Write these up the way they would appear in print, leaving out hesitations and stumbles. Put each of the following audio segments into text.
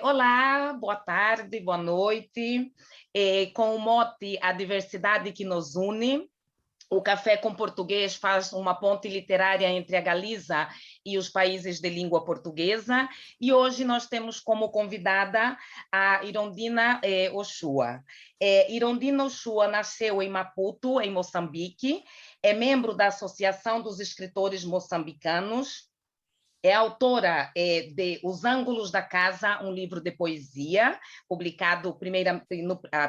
Olá, boa tarde, boa noite. Com o mote A Diversidade que nos une, o Café com Português faz uma ponte literária entre a Galiza e os países de língua portuguesa, e hoje nós temos como convidada a Irondina Oshua. Irondina Oshua nasceu em Maputo, em Moçambique, é membro da Associação dos Escritores Moçambicanos, é autora de Os Ângulos da Casa, um livro de poesia, publicado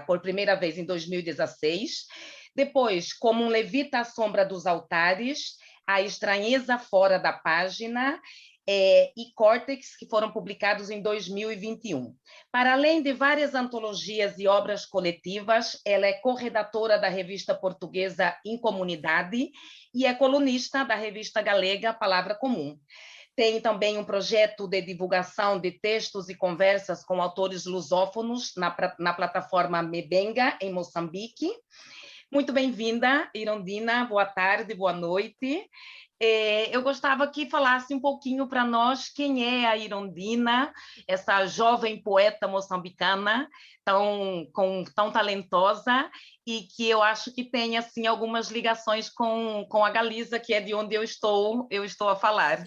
por primeira vez em 2016. Depois, Como um Levita à Sombra dos Altares, A Estranheza Fora da Página, e Córtex, que foram publicados em 2021. Para além de várias antologias e obras coletivas, ela é corredatora da revista portuguesa Em Comunidade e é colunista da revista galega Palavra Comum. Tem também um projeto de divulgação de textos e conversas com autores lusófonos na plataforma Mebenga, em Moçambique. Muito bem-vinda, Irondina. Boa tarde, boa noite. Eu gostava que falasse um pouquinho para nós quem é a Irondina, essa jovem poeta moçambicana tão talentosa e que eu acho que tem assim algumas ligações com a Galiza, que é de onde eu estou a falar.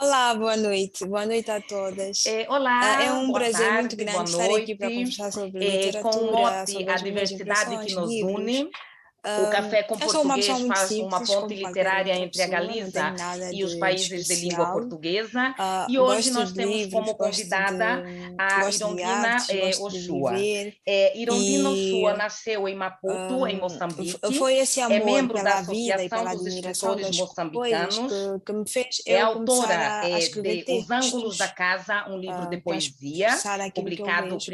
Olá, boa noite a todas. Olá, É um boa prazer muito tarde, boa grande estar aqui para noite. conversar sobre Com o literatura, mote sobre A as minhas Diversidade que impressões, nos livros. une, o Café com Eu sou uma pessoa Português muito faz uma simples, ponte como qualquer literária outra entre a pessoa, não Galiza tenho nada e os de países de língua especial. portuguesa, e hoje Gosto nós de temos livros, como convidada a gosto de Irondina artes, gosto de Oshua. viver. Irondina Oshua nasceu em Maputo, em Moçambique, Foi esse é amor membro da pela vida e Associação pela dos admiração Escritores das coisas Moçambicanos, que me fez é eu começar autora a escrever de Os Ângulos da textos Casa, um livro de para poesia, expressar aquilo que eu publicado vejo.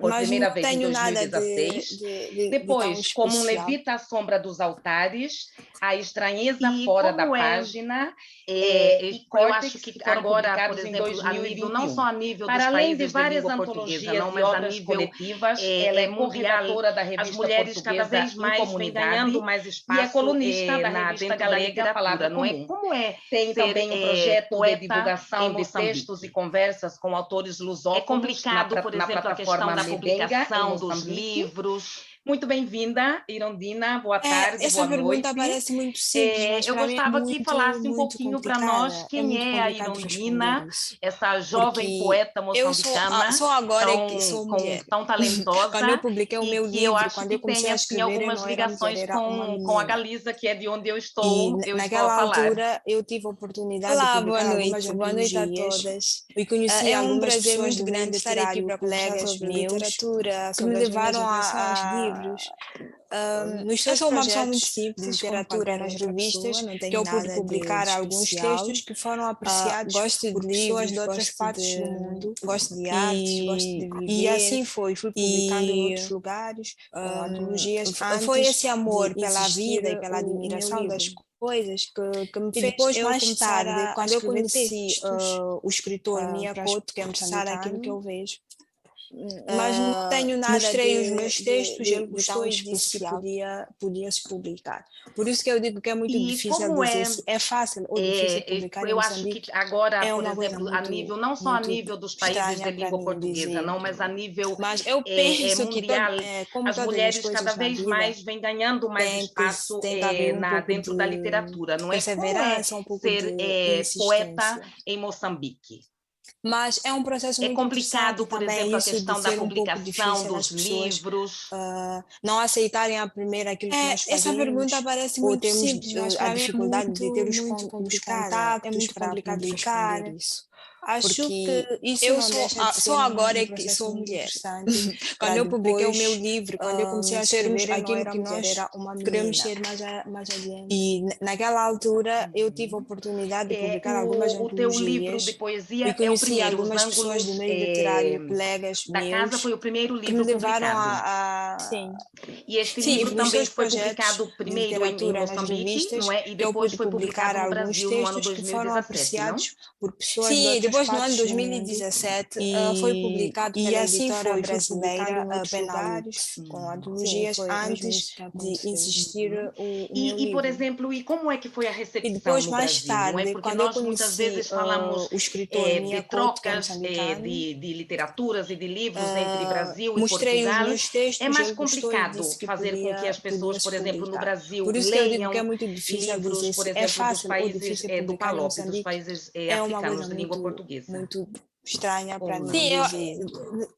por Mas não primeira vez em tenho nada 2016. de tão Depois, Como um especial. Levita à Sombra dos Altares, A Estranheza E Fora da como Página, e eu acho Córtex, que que foram agora, por publicados em exemplo, a nível, não só 2021. a nível dos Para além de um várias países de língua portuguesa, antologias antologias e e obras obras coletivas, ela é mundial, corredatora da as revista mulheres cada portuguesa vez Em mais vêm Comunidade ganhando mais e é espaço colunista da revista dentro da galega Palavra literatura, não é? Comum. Como é Tem ser também um projeto de poeta em divulgação de textos e Moçambique? conversas com autores É lusófonos complicado, por na exemplo, a questão plataforma da Mebenga, em publicação dos Moçambique. livros. Muito bem-vinda, Irondina. Boa tarde, Essa boa pergunta noite. parece muito simples, mas Eu para mim é gostava que falasse um muito pouquinho para nós complicada. É quem muito é a complicado responder Irondina, isso. essa jovem Porque poeta eu moçambicana só agora é que sou mulher. tão Quando eu talentosa publiquei o e meu que eu livro, acho quando que eu tem comecei a assim escrever, eu algumas não era mulher, ligações era uma com a menina. Galiza, que é de onde E eu estou a naquela falar. altura eu tive a oportunidade de Olá, publicar algumas boa noite a antologias todas. e conheci É um algumas prazer pessoas muito do meio grande estar aqui literário, para conversar colegas sobre meus, literatura, que me sobre as minhas levaram impressões, livros. nos Eu seus sou uma pessoa muito projetos de simples, como literatura qualquer nas outra pessoa, revistas, não que tenho eu pude nada de publicar alguns especial. textos que foram apreciados Gosto por de pessoas de livros, outras partes do mundo. gosto de artes, gosto de E viver. assim foi, fui publicando em outros lugares, com antologias, Foi antes esse de amor pela existir vida e pela o meu admiração das livro. coisas que me E fez depois, eu mais começar tarde, a quando eu escrever conheci textos o escritor Mia Couto, para que é expressar aquilo que eu moçambicano, vejo. mas não tenho nada Mostrei os meus textos, ele de tão gostou e disse que especial. podia se publicar. Por isso que eu digo que é muito E difícil como dizer é, se é fácil ou difícil publicar em eu acho que Moçambique. agora, É por uma coisa exemplo, a nível, não só a muito nível dos países de estranha para língua mim portuguesa, dizer. não, mas a nível Mas eu penso que, mundial, como as todas as mulheres coisas cada na vez vida, mais vêm ganhando mais espaço tem que haver um pouco dentro da de literatura, não é? Como é perseverança, um pouco ser de poeta insistência. em Moçambique? Mas é um processo É muito interessante complicado, por também, exemplo, a isso de questão da ser um pouco publicação difícil dos as pessoas livros. não aceitarem a primeira aquilo que nós Essa pergunta fazemos, parece ou muito temos simples, mas a para mim é dificuldade de ter muito os complicada. É contactos muito para complicado poder responder responder. isso. Acho Porque que isso eu não deixa de só ser agora um é que processo sou muito mulher. interessante Quando para eu publiquei o meu depois livro, quando eu comecei a sermos escrever, eu não aquilo era que mulher, nós era uma queremos menina. ser mais adiante. E naquela altura eu tive a oportunidade de publicar algumas O teu livro de antologias e poesia é o conheci primeiro, Os algumas pessoas do Ângulos meio literário, colegas da Casa foi meus, o primeiro que me livro levaram publicado. sim, E este sim, livro nos também seus foi projetos publicado de primeiro em literatura nas Moçambique, não revistas, é? E eu depois pude foi publicar publicado no alguns Brasil no ano textos que foram 2017, não? apreciados por pessoas de Sim, e outras depois, no ano espaços 2017, foi publicado pela editora brasileira Penalux, com antologias antes de existir o meu E, por livro. exemplo, e como é que foi a E recepção depois, no mais Brasil, não é? tarde, Porque quando eu nós muitas conheci vezes falamos o escritor de Mia Couto, que é trocas moçambicano, de literaturas e de livros entre Brasil e mostrei os Portugal. meus textos, É mais ele gostou e complicado disse que fazer com que as pessoas, podia por se exemplo, no publicar. Brasil, Por isso que eu digo que é leiam muito difícil livros, dizer por se é exemplo, dos fácil ou países difícil do publicar em CALOP, dos Moçambique. países É uma africanos coisa de língua portuguesa. muito estranha para Ou mim não? Sim, dizer.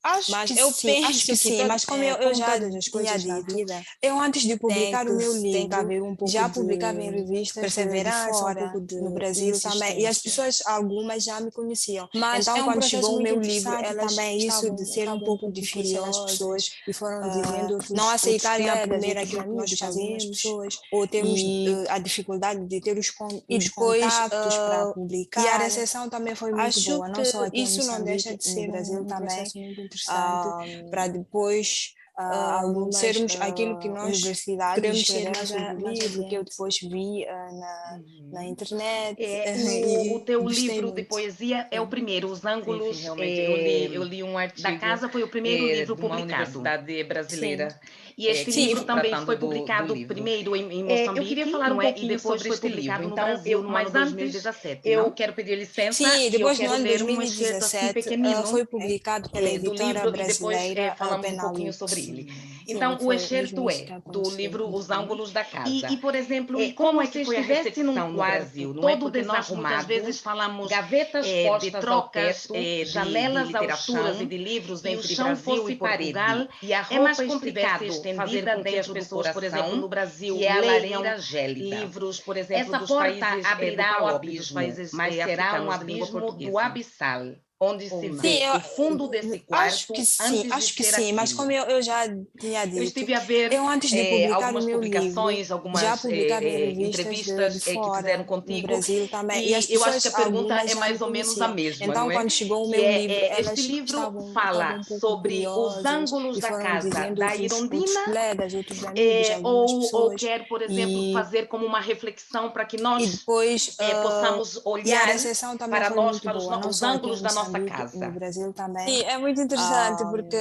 acho Mas que eu sim, penso que sim, mas como eu já todas as tinha coisas na dito, vida, eu antes de publicar o meu tem que livro, haver um pouco já de publicava em revistas de perseverança, um fora, pouco de no Brasil também, e as insistência. pessoas, algumas já me conheciam. Mas Então, é um quando processo chegou o muito meu livro, interessante elas também isso de ser um estavam pouco difícil, as curiosas pessoas e foram dizendo não aceitarem a colegas, primeira outros aquilo que nós amigos, algumas fazemos, pessoas, ou termos e a dificuldade de ter e os depois contatos para e a publicar. recepção também foi muito Acho boa, não que só aqui em isso não deixa Moçambique, de no ser Brasil também, processo muito interessante para depois algumas sermos aquilo que nós universidades queremos ser escreveram mais, sobre o mais livro, que eu adiante. depois vi na internet O e teu gostei livro de muito. poesia é o primeiro, Os Ângulos Sim, realmente. eu li um artigo Da casa foi o primeiro livro de uma publicado. universidade brasileira. Sim. E este Sim, livro também tratando foi do publicado livro. primeiro em Moçambique, Eu queria falar não um é? E pouquinho depois sobre foi este publicado livro. no Então, Brasil no ano mas antes, 2017, eu não? Quero pedir licença Sim, e eu depois no quero ano ler um excerto assim 2017 pequenino foi publicado pela do editora livro e depois brasileira falamos um pouquinho sobre Penalux. ele. Sim, Então, o foi mesmo excerto isso que é do aconteceu. livro Os Ângulos da Casa. Por exemplo, Como é que foi a recepção no Brasil, não é? Porque nós muitas vezes falamos gavetas de postas ao trocas, teto, janelas de alturas e literação, de livros e o entre chão Brasil fosse e Portugal. parede, e a É mais roupa estivesse complicado fazer estendida com que as dentro do pessoas, por exemplo, coração, no Brasil, que é a leiam lareira gélida. livros, por exemplo, Essa dos porta países do abrirá o CALOP, dos abismo, países mas será um africanos de língua abismo do portuguesa. abissal, onde Ou se não? vê o fundo desse quarto antes de ser mas aquilo. como eu já tinha Eu dito, estive a ver eu antes de publicar o algumas meu livro, publicações, já algumas publicava em revistas de entrevistas que fizeram fora, no contigo, Brasil também, e as e eu acho que pessoas, a pergunta algumas é já me mais ou menos a conheciam. mesma, Então, não é? quando chegou o Que meu livro, elas este livro estavam fala um pouco sobre os curiosas ângulos e da foram casa dizendo da outros Irondina, colegas, outros amigos, algumas ou pessoas, quer, por exemplo, e fazer como uma reflexão para que e nós depois, possamos e a olhar recepção também para foi nós, muito para boa, não os só aqui em ângulos da nossa Moçambique, no casa. Brasil também. Sim, é muito interessante Ah, porque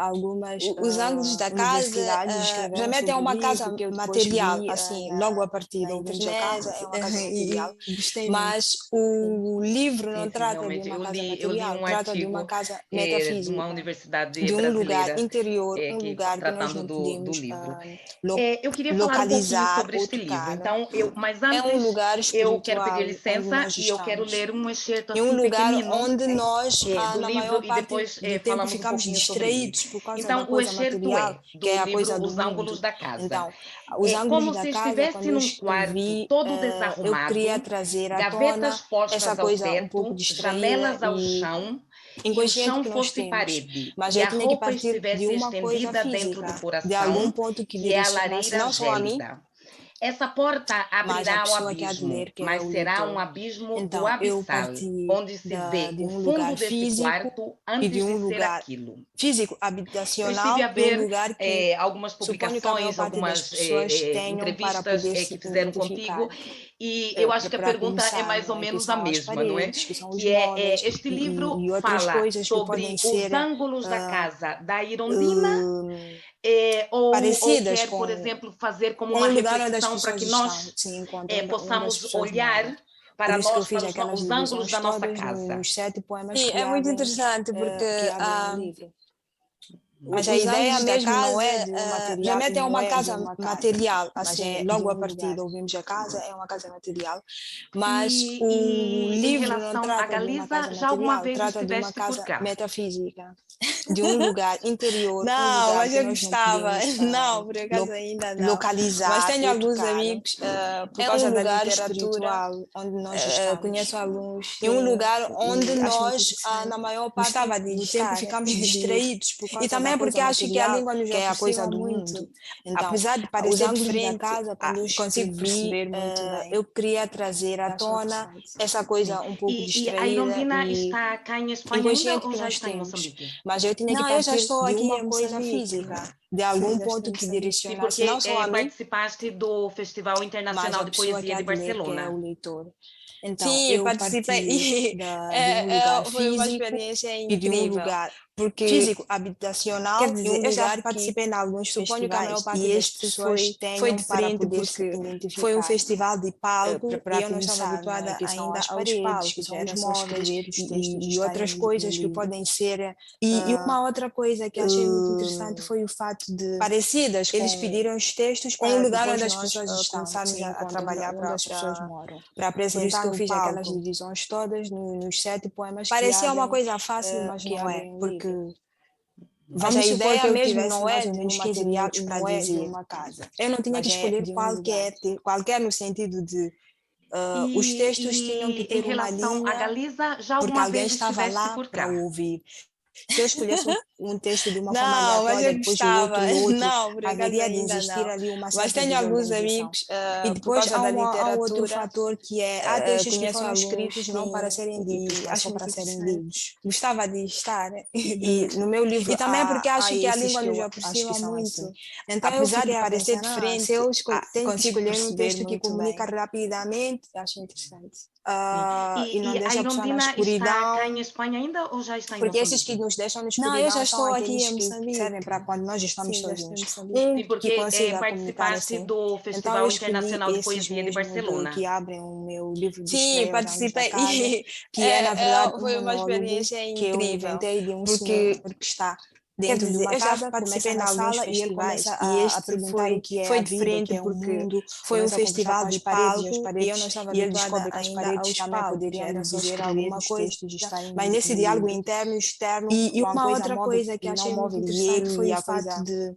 algumas os ângulos da casa universidades escreveram realmente é sobre o uma livro casa que eu depois material, vi assim, logo a partir na de ouvimos a internet, casa, é uma casa material, e gostei muito. mas o livro não Sim, trata de realmente. uma casa Eu li material, um trata de uma artigo casa de uma metafísica, universidade de um lugar brasileira interior, um que lugar que nós tratando não do podemos livro. lo- Eu queria falar um pouquinho localizar sobre ou este livro. tocar. Então, mas É um antes lugar eu quero pedir espiritual onde licença nós e eu quero estamos. ler um excerto É um assim lugar pequenino onde nós, do na livro maior e parte depois do tempo, falamos um ficamos pouquinho sobre ele. distraídos por causa da Então, o coisa excerto material, que do é a livro coisa do Os Ângulos mundo. da Casa. Então, os ângulos Como da se casa, quando estivesse eu num quarto escrevi, todo eu queria desarrumado, trazer à tona gavetas essa postas ao coisa um pouco teto, distraída janelas ao e chão, e o inconsciente chão que nós fosse temos. parede, Mas e eu a tinha que roupa partir de estivesse uma coisa estendida dentro do física, de algum coração, ponto que que é a direcionasse lareira não só a mim, gélida. Essa porta mas a abrirá o pessoa que há de abismo, ler, que é mas o será um leitor. abismo do Então, eu abissal, parti onde se vê de o um fundo lugar desse físico quarto e de antes de um ser lugar aquilo. físico Eu estive habitacional a e um ver lugar que algumas suponho que a maior publicações, parte das algumas pessoas tenham para entrevistas poder se que fizeram identificar. contigo, e eu acho que a Para pergunta é começar, mais ou não é? Que menos a são as mesma, não é? paredes, que são os Que móveis este livro e outras fala coisas que podem sobre os ser ângulos da casa da Irondina, hum, ou parecidas quer, com por exemplo, fazer como com uma o lugar onde as reflexão para pessoas que estão, nós se encontram, onde as possamos pessoas moram. olhar Por para isso que eu nós, fiz para aquelas os ângulos divisões da nossa todas casa. nos 7 poemas Sim, que é muito abrem, interessante porque que abrem o livro. Mas a os ideia ângulos da mesmo não casa é de um material, realmente é não uma é de casa uma casa, material, mas assim, é de logo a um partir lugar. de ouvimos a casa, é uma casa material, Mas o E em livro não relação à trata de uma casa Galiza, já alguma material, vez trata de uma estiveste por casa cá? metafísica, de um lugar interior, um Não, lugar mas que eu nós não gostava. podemos Não, por acaso ainda não. Mas localizar tenho ou alguns tocar. amigos, por É um causa da lugar literatura, espiritual onde nós estamos. conheço alguns, É um sim, lugar onde e acho muito nós, interessante. na maior parte Gostava de do tempo, estar ficamos de distraídos por e causa da também porque coisa acho que a material, língua nos que é a coisa aproxima do muito. mundo. Então, Apesar de os parecer ângulos da diferente, casa, quando eu consigo escrevi, perceber muito bem. eu queria trazer à Acho tona interessante. essa coisa um pouco E a distraída Irondina e está cá em Espanha ainda inconsciente ou que já nós está em temos. Moçambique? Mas eu tinha que Não, eu já partir estou de aqui uma em coisa Moçambique. física. de algum ponto que direcionasse não só a mim, participaste do Festival Internacional de Poesia de Barcelona. Que é o leitor. Então, sim, eu participei de um lugar foi uma físico experiência e de um incrível. lugar Porque, físico, habitacional, quer dizer, eu já participei em alguns suponho que a maior festivais parte e das este pessoas foi diferente porque foi um festival de palco para e eu não estava começar, habituada que são ainda as aos paredes, palcos, que que era são os só móveis escrever os textos e outras coisas que podem ser... E uma outra coisa que achei muito interessante foi o fato de... parecidas Eles com pediram os textos com para o lugar onde depois as nós pessoas estão, começarmos a trabalhar onde as pessoas moram. para apresentar eu no fiz palco aquelas divisões todas nos 7 poemas parecia que uma abrem, coisa fácil, mas que não é, abrem o porque livro. mas Vamos a supor ideia que eu mesmo tivesse não mais é ou de menos um 15 minutos material, para não é de dizer. uma casa. Eu não tinha que Mas é escolher de um qualquer no sentido de os textos tinham que ter em relação uma linha, à Galiza, já porque alguma alguém vez estava estiveste lá por para cá? ouvir. Se eu escolhesse um texto de uma forma Não, mas aleatória, eu depois gostava. o outro, Não, por acaso haveria de ainda existir não. ali uma Mas certa tenho alguns desorganização. amigos, E por depois causa da há um outro literatura, fator que é, há textos que conheço foram alguns, escritos não sim, para serem ditos, e mas acho só muito para serem interessante. lidos. Gostava de estar. E no meu livro E também porque acho que a esses língua que nos eu acho aproxima que são muito. assim. Então eu Apesar de fiquei a parecer pensar, diferente, se eu tenho que consigo escolher um perceber texto que muito comunica bem. rapidamente Acho interessante. e não E a deixa a pessoa na Irondina está cá em escuridão, Espanha ainda ou já está em porque esses que Moçambique? nos deixam na Não, eu já escuridão são estou aqui aqueles em que Moçambique. servem para quando nós estamos Sim, já estou em sozinhos. Moçambique. Que Porque consiga comunicar participaste assim. do Então eu Festival escolhi Internacional de esses Poesia de mesmo que Barcelona. abrem o meu livro de Sim, estreia, Os Anos da participei Casa, e que é na verdade um foi uma monólogo experiência que eu incrível. inventei de um Porque, senhor que está quer dentro de dizer, uma eu já casa, começa participei em na alguns sala e ele festivais começa e a este perguntar o que é foi a vida, o que diferente é o porque mundo, foi um começa a conversar festival com as de paredes palco e e eu não estava ele habituada descobre que as ainda paredes aos também palcos, poderiam era lhe só dizer escrever alguma os coisa. textos e estar Mas nesse no diálogo livro. interno e externo, E uma uma coisa outra móvel coisa que e não achei muito móvel, e interessante ele foi e o a coisa fato de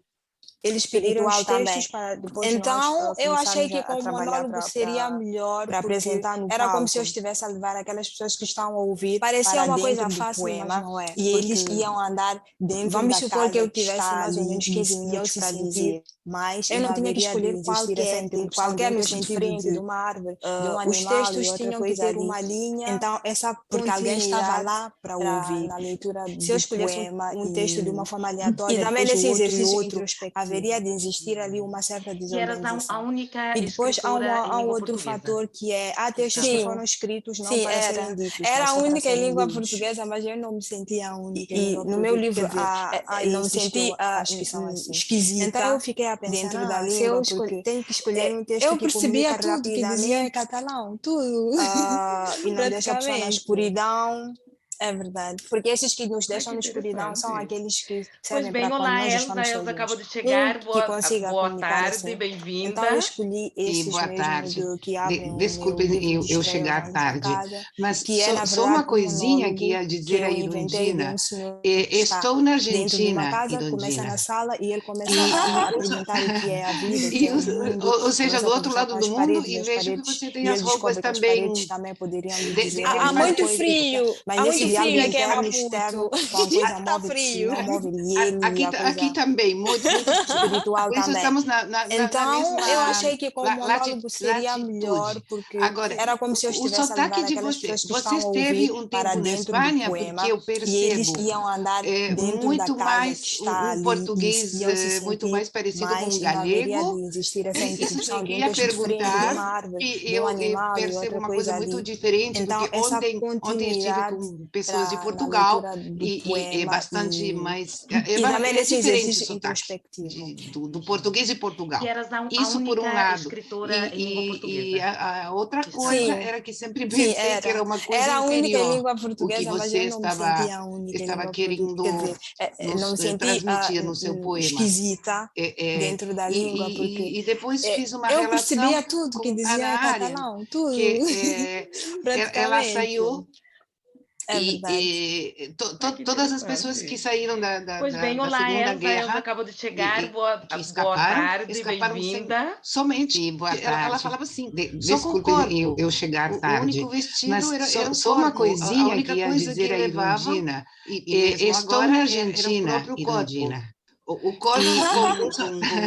eles pediram os espiritual também. textos para depois Então, nós eu achei começarmos que a com o trabalhar monólogo seria melhor, para porque apresentar no era como se eu palco. Estivesse a levar aquelas pessoas que estão a ouvir parecia para uma dentro coisa do fácil, mas poema não é. e eles Porque iam andar dentro vamos da supor que casa eu tivesse está mais ou ali menos 15 e eu minutos se para sentir dizer, mais eu e não tinha que haveria de escolher existir essa interrupção qualquer de um no texto sentido diferente de de uma árvore, de um os animal e textos outra tinham que coisa ter ali. uma linha, Então, essa porque alguém estava continuidade lá para ouvir. na leitura Se eu do escolhesse poema um texto de uma forma e aleatória, também depois o nesse outro e o exercício outro, introspectivo. haveria de existir ali uma certa Que eras a desorganização. única E depois escritora em há um língua outro portuguesa. fator que é, há textos que foram escritos não Sim, para serem ditos, era mas a só para única em serem língua lidos. portuguesa, mas eu não me sentia a única em E língua no meu portuguesa. livro Quer dizer, há não me esses que senti eu acho que são assim. esquisita. Então eu fiquei a pensar, dentro da se eu língua, porque tenho que escolher um texto eu que percebia comunica tudo que dizia em rapidamente catalão, tudo, e não deixa a pessoa na praticamente. escuridão, É verdade. porque esses que nos Ai, deixam que na escuridão são interessante. aqueles que Pois servem bem, para quando olá nós Elsa, estamos Elsa acabou sozinhos, de chegar, que consiga boa comunicar tarde, assim. Então eu bem-vinda. escolhi E esses boa mesmo tarde. que abrem o meu Desculpe livro de eu estreia, Os chegar Anos da tarde, Casa, mas que é na só uma verdade um coisinha que monólogo ia que dizer a eu inventei de Irundina. um senhor que está Estou na dentro de uma Argentina, casa, começa na Irundina. sala e ele começa E, a apresentar o que é a vida, o que e, é o mundo, ou seja, começa do a outro conversar lado com do as mundo, paredes, e as vejo que paredes, você tem e as ele roupas descobre que as também paredes também poderiam lhe dizer de Há alguma muito animais. coisa. frio, Mas há nesse muito diálogo frio aqui em interno e Maputo. externo, com a coisa Está móvel e frio. não móvel, e ele e a Aqui coisa também, muito, muito frio. espiritual Por isso também. estamos na Então, eu mesma achei que com o monólogo seria melhor, latitude. porque Agora, era como se eu o estivesse a sotaque levar de aquelas você, pessoas que você estão a esteve ouvir um para tempo na dentro do Espanha, porque poema eu e eles percebo iam andar dentro da muito casa que mais está um ali e português iam se muito sentir mais parecido com mais um e não haveria de galego. existir essa Isso que interrupção eu de um queria texto diferente de perguntar, uma árvore, e de um eu animal e percebo outra uma coisa coisa muito ali. diferente, Então, porque essa ontem estive continuidade com pessoas de na Portugal leitura do e é poema bastante mais, e também é nesse diferente o exercício sotaque introspectivo. do português de Que Portugal. eras a Isso por um única lado. escritora em língua E portuguesa a outra que estava. coisa Sim, era que sempre sim, pensei que era uma coisa era a única em interior, língua o que portuguesa, mas você eu não me sentia a única em estava língua portuguesa. Quer querendo dizer, não nos me senti transmitir no seu poema. esquisita dentro da língua, porque E depois fiz uma eu percebia relação tudo que com Ana dizia em Arendt, catalão, tudo, que ela praticamente. saiu É verdade. Ai, que todas as pessoas que interessante. saíram Pois bem, da olá Segunda Elsa, Elsa Guerra acabou de e, chegar, que boa tarde, escaparam bem-vinda. somente. Boa tarde. Ela falava assim, só com o Desculpe corpo. eu chegar O tarde, único vestido mas era um só uma corpo. A coisinha que única ia coisa dizer que a levavam, Irundina. e mesmo Estou agora, na era o Argentina, próprio corpo. Irundina. o corpo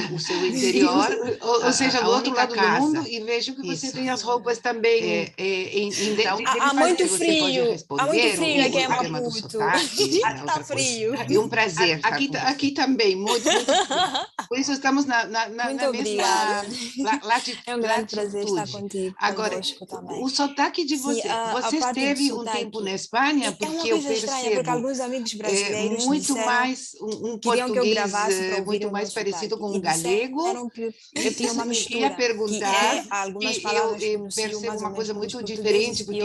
com o seu interior, ou seja, do outro lado do mundo, e vejo que você tem as roupas também. Então, há muito frio aqui em Maputo. Está frio. E um prazer. Aqui também, muito frio. Por isso estamos na mesma latitude. É um grande prazer estar contigo. Agora, o sotaque de você, você esteve um tempo na Espanha, porque eu percebo porque alguns amigos brasileiros muito mais um português muito mais parecido com um galego. Eu tinha uma mistura. Ia perguntar, algumas palavras eu percebo uma coisa muito diferente, porque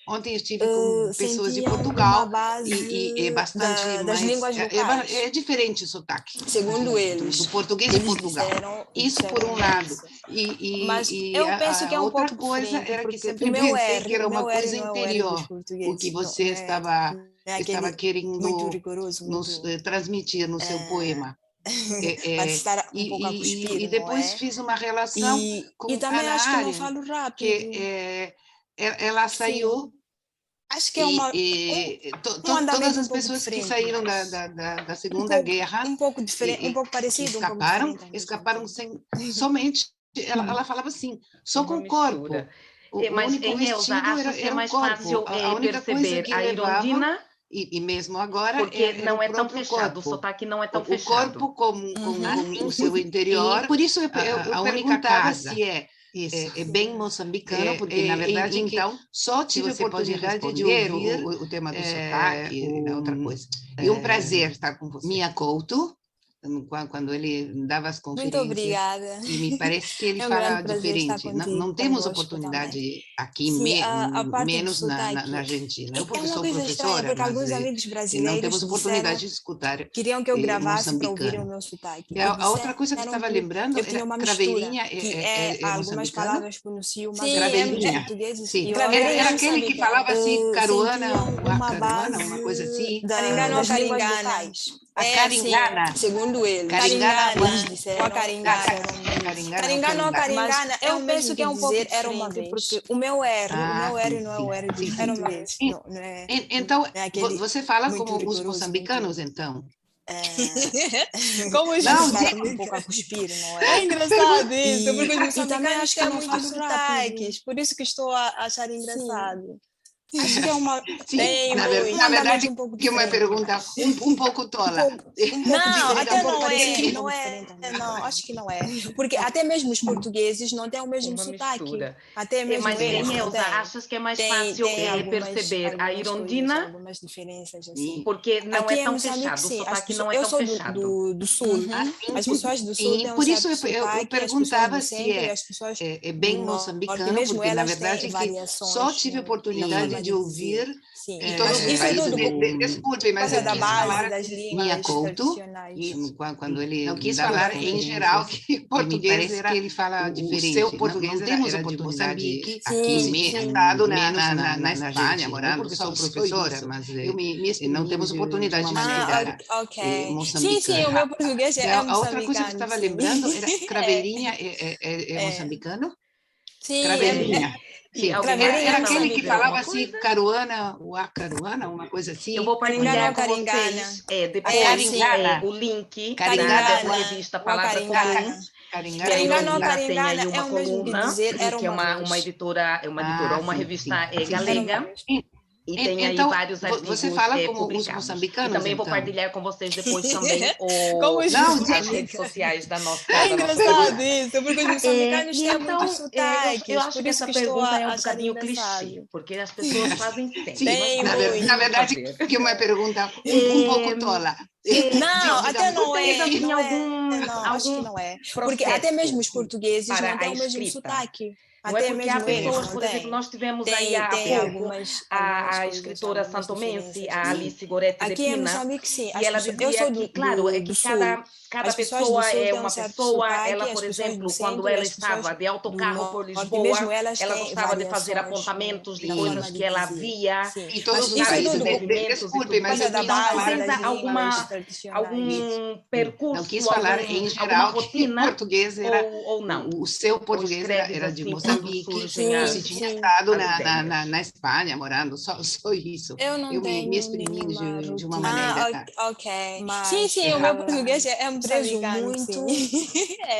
ontem estive com pessoas de Portugal e é bastante das línguas locais. É diferente o sotaque. Segundo eles. Do português de Portugal. Isso por um lado. Mas eu penso que é um pouco coisa era que sempre pensei que era uma coisa interior, o que você estava querendo nos transmitir no seu poema. E depois fiz uma relação com e também Ana acho que Arendt, não falo rápido. que ela saiu. Acho que é uma todas as pessoas que saíram da Segunda Guerra um pouco diferente, um pouco parecido, escaparam somente. Ela falava assim, só com o corpo. Mas em Elza, acho que é mais fácil perceber a Irondina. E mesmo agora, porque não é tão fechado, o sotaque não é tão fechado. O corpo como o seu interior. Por isso eu perguntava se é bem moçambicano, porque na verdade então só tive a oportunidade de ouvir o tema do sotaque e outra coisa. E um prazer estar com você. Mia Couto, quando ele dava as conferências. Muito obrigada. E me parece que ele fala diferente. Não temos oportunidade aqui, menos na Argentina. Porque sou professora, porque alguns amigos brasileiros não temos oportunidade de escutar. Queriam que eu gravasse para ouvir o meu sotaque. A outra coisa que eu estava lembrando era craveirinha. Algumas palavras pronunciam, mas craveirinha. Sim, era aquele que falava assim, caruana, uma coisa assim. Caringana ou caringana. A caringana. Segundo ele. Caringana. Eles disseram. Ou caringana ou caringana. Eu penso que é um pouco diferente. Porque o meu R não é o R de era uma vez. Então, você fala como os moçambicanos, então? Como os moçambicanos um pouco a cuspir, não é? É engraçado isso, porque os moçambicanos têm muitos sotaques. Por isso que estou a achar engraçado. Acho que é uma. Sim, na verdade, que é uma pergunta um pouco tola. Não, até não é. Não, acho que não é. Porque até mesmo os portugueses não têm o mesmo sotaque. Até mesmo mas Elza, achas que é mais fácil perceber a Irondina? Algumas diferenças, assim. Porque não é tão fechado, o sotaque não é tão fechado. Eu sou do sul. As pessoas do sul têm um por isso sotaque, eu perguntava se é bem moçambicano, porque na verdade só tive a oportunidade de ouvir em todos os países. Desculpe, mas da base das línguas tradicionais. Quando ele não quis falar em geral que português era, que ele fala diferente. O seu português não temos oportunidade aqui, estado na Espanha, morando, porque sou professora, mas não temos oportunidade de estudar moçambicano. Sim, o meu português é moçambicano. A outra coisa que eu estava lembrando era craveirinha, é moçambicano? Sim, craveirinha. Sim, era aquele que falava assim, caruana, uma coisa assim. Eu vou partilhar com vocês depois o link da revista Palavra Comum. Caringana é uma coluna, que é uma editora, uma revista galega. E tem aí vários artigos você fala como publicados. Os moçambicanos, e também vou partilhar com vocês depois também as redes sociais da nossa É engraçado isso, porque os moçambicanos têm muitos sotaques. Eu acho que essa pergunta é um bocadinho clichê, porque as pessoas fazem sempre. Na verdade, que é uma pergunta um pouco tola. Não, até não é. Não, acho que não é. Porque até mesmo os portugueses não têm o mesmo sotaque. Não é porque há pessoas, por exemplo, nós tivemos aí há pouco a escritora santomense, a Alice Goretti de Pina, e ela dizia que, claro, é que cada pessoa é uma pessoa. Ela, por exemplo, quando ela estava de autocarro por Lisboa, ela gostava de fazer apontamentos de coisas que ela via, e todos os países, movimentos, desculpe, mas alguma percurso, não quis falar em geral rotina, que português era ou não. O seu português era de assim, Moçambique, você tinha estado na Espanha morando, só isso. Eu me exprimi de uma maneira... ok. Mas, sim, o meu português é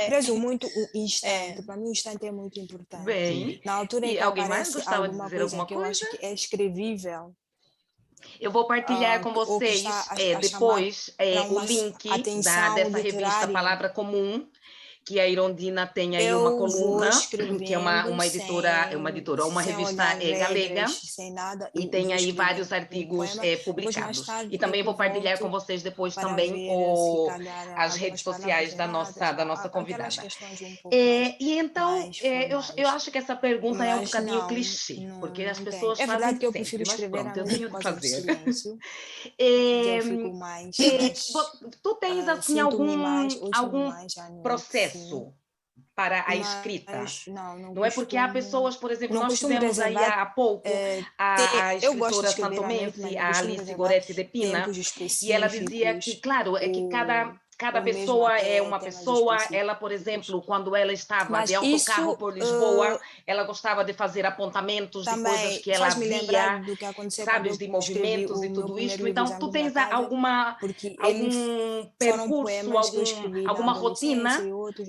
prezo muito o instante. Para mim o instante é muito importante. Bem, na altura em que alguém mais aparece gostava de dizer alguma que eu acho que é escrevível, eu vou partilhar com vocês depois o link dessa revista Palavra Comum, que a Irondina tem aí uma coluna, que é uma editora, uma revista galega, e tem aí vários artigos publicados. E também vou partilhar com vocês depois também as redes sociais da nossa convidada. E então, eu acho que essa pergunta é um bocadinho clichê, porque as pessoas fazem verdade que eu sempre, prefiro mas escrever pronto, eu tenho de fazer. Eu fico mais tu tens assim algum processo para a escrita? Não é porque há pessoas, por exemplo, nós tivemos aí há pouco a escritora santomense, a Alice Goretti de Pina, e ela dizia que, claro, é que cada pessoa é uma pessoa. Ela, por exemplo, quando ela estava de autocarro por Lisboa, ela gostava de fazer apontamentos de coisas que ela via, sabes, de movimentos e tudo isto. Então, tu tens algum percurso, alguma rotina,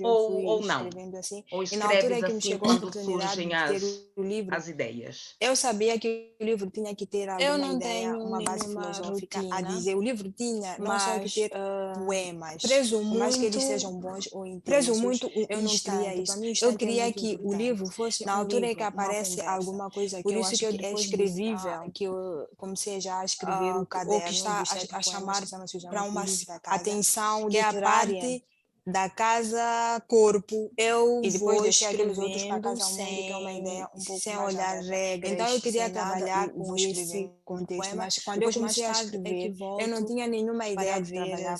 ou não? Assim. Ou escreves assim quando surgem as ideias? Eu sabia que o livro tinha que ter alguma ideia, uma base filosófica a dizer. O livro tinha não só que ter poemas, por mais que eles sejam bons ou intensos, eu não queria isso. Eu queria que o livro fosse na altura em que aparece alguma coisa que eu acho que é escrevível, que eu comecei já a escrever o caderno, ou que está a chamar para uma atenção que é a parte da casa corpo, e depois deixei aqueles outros para casa ao mundo, que é uma ideia um pouco sem mais olhar regras. Então eu queria trabalhar com esse contexto, mas quando eu comecei a escrever, eu não tinha nenhuma ideia de trabalhar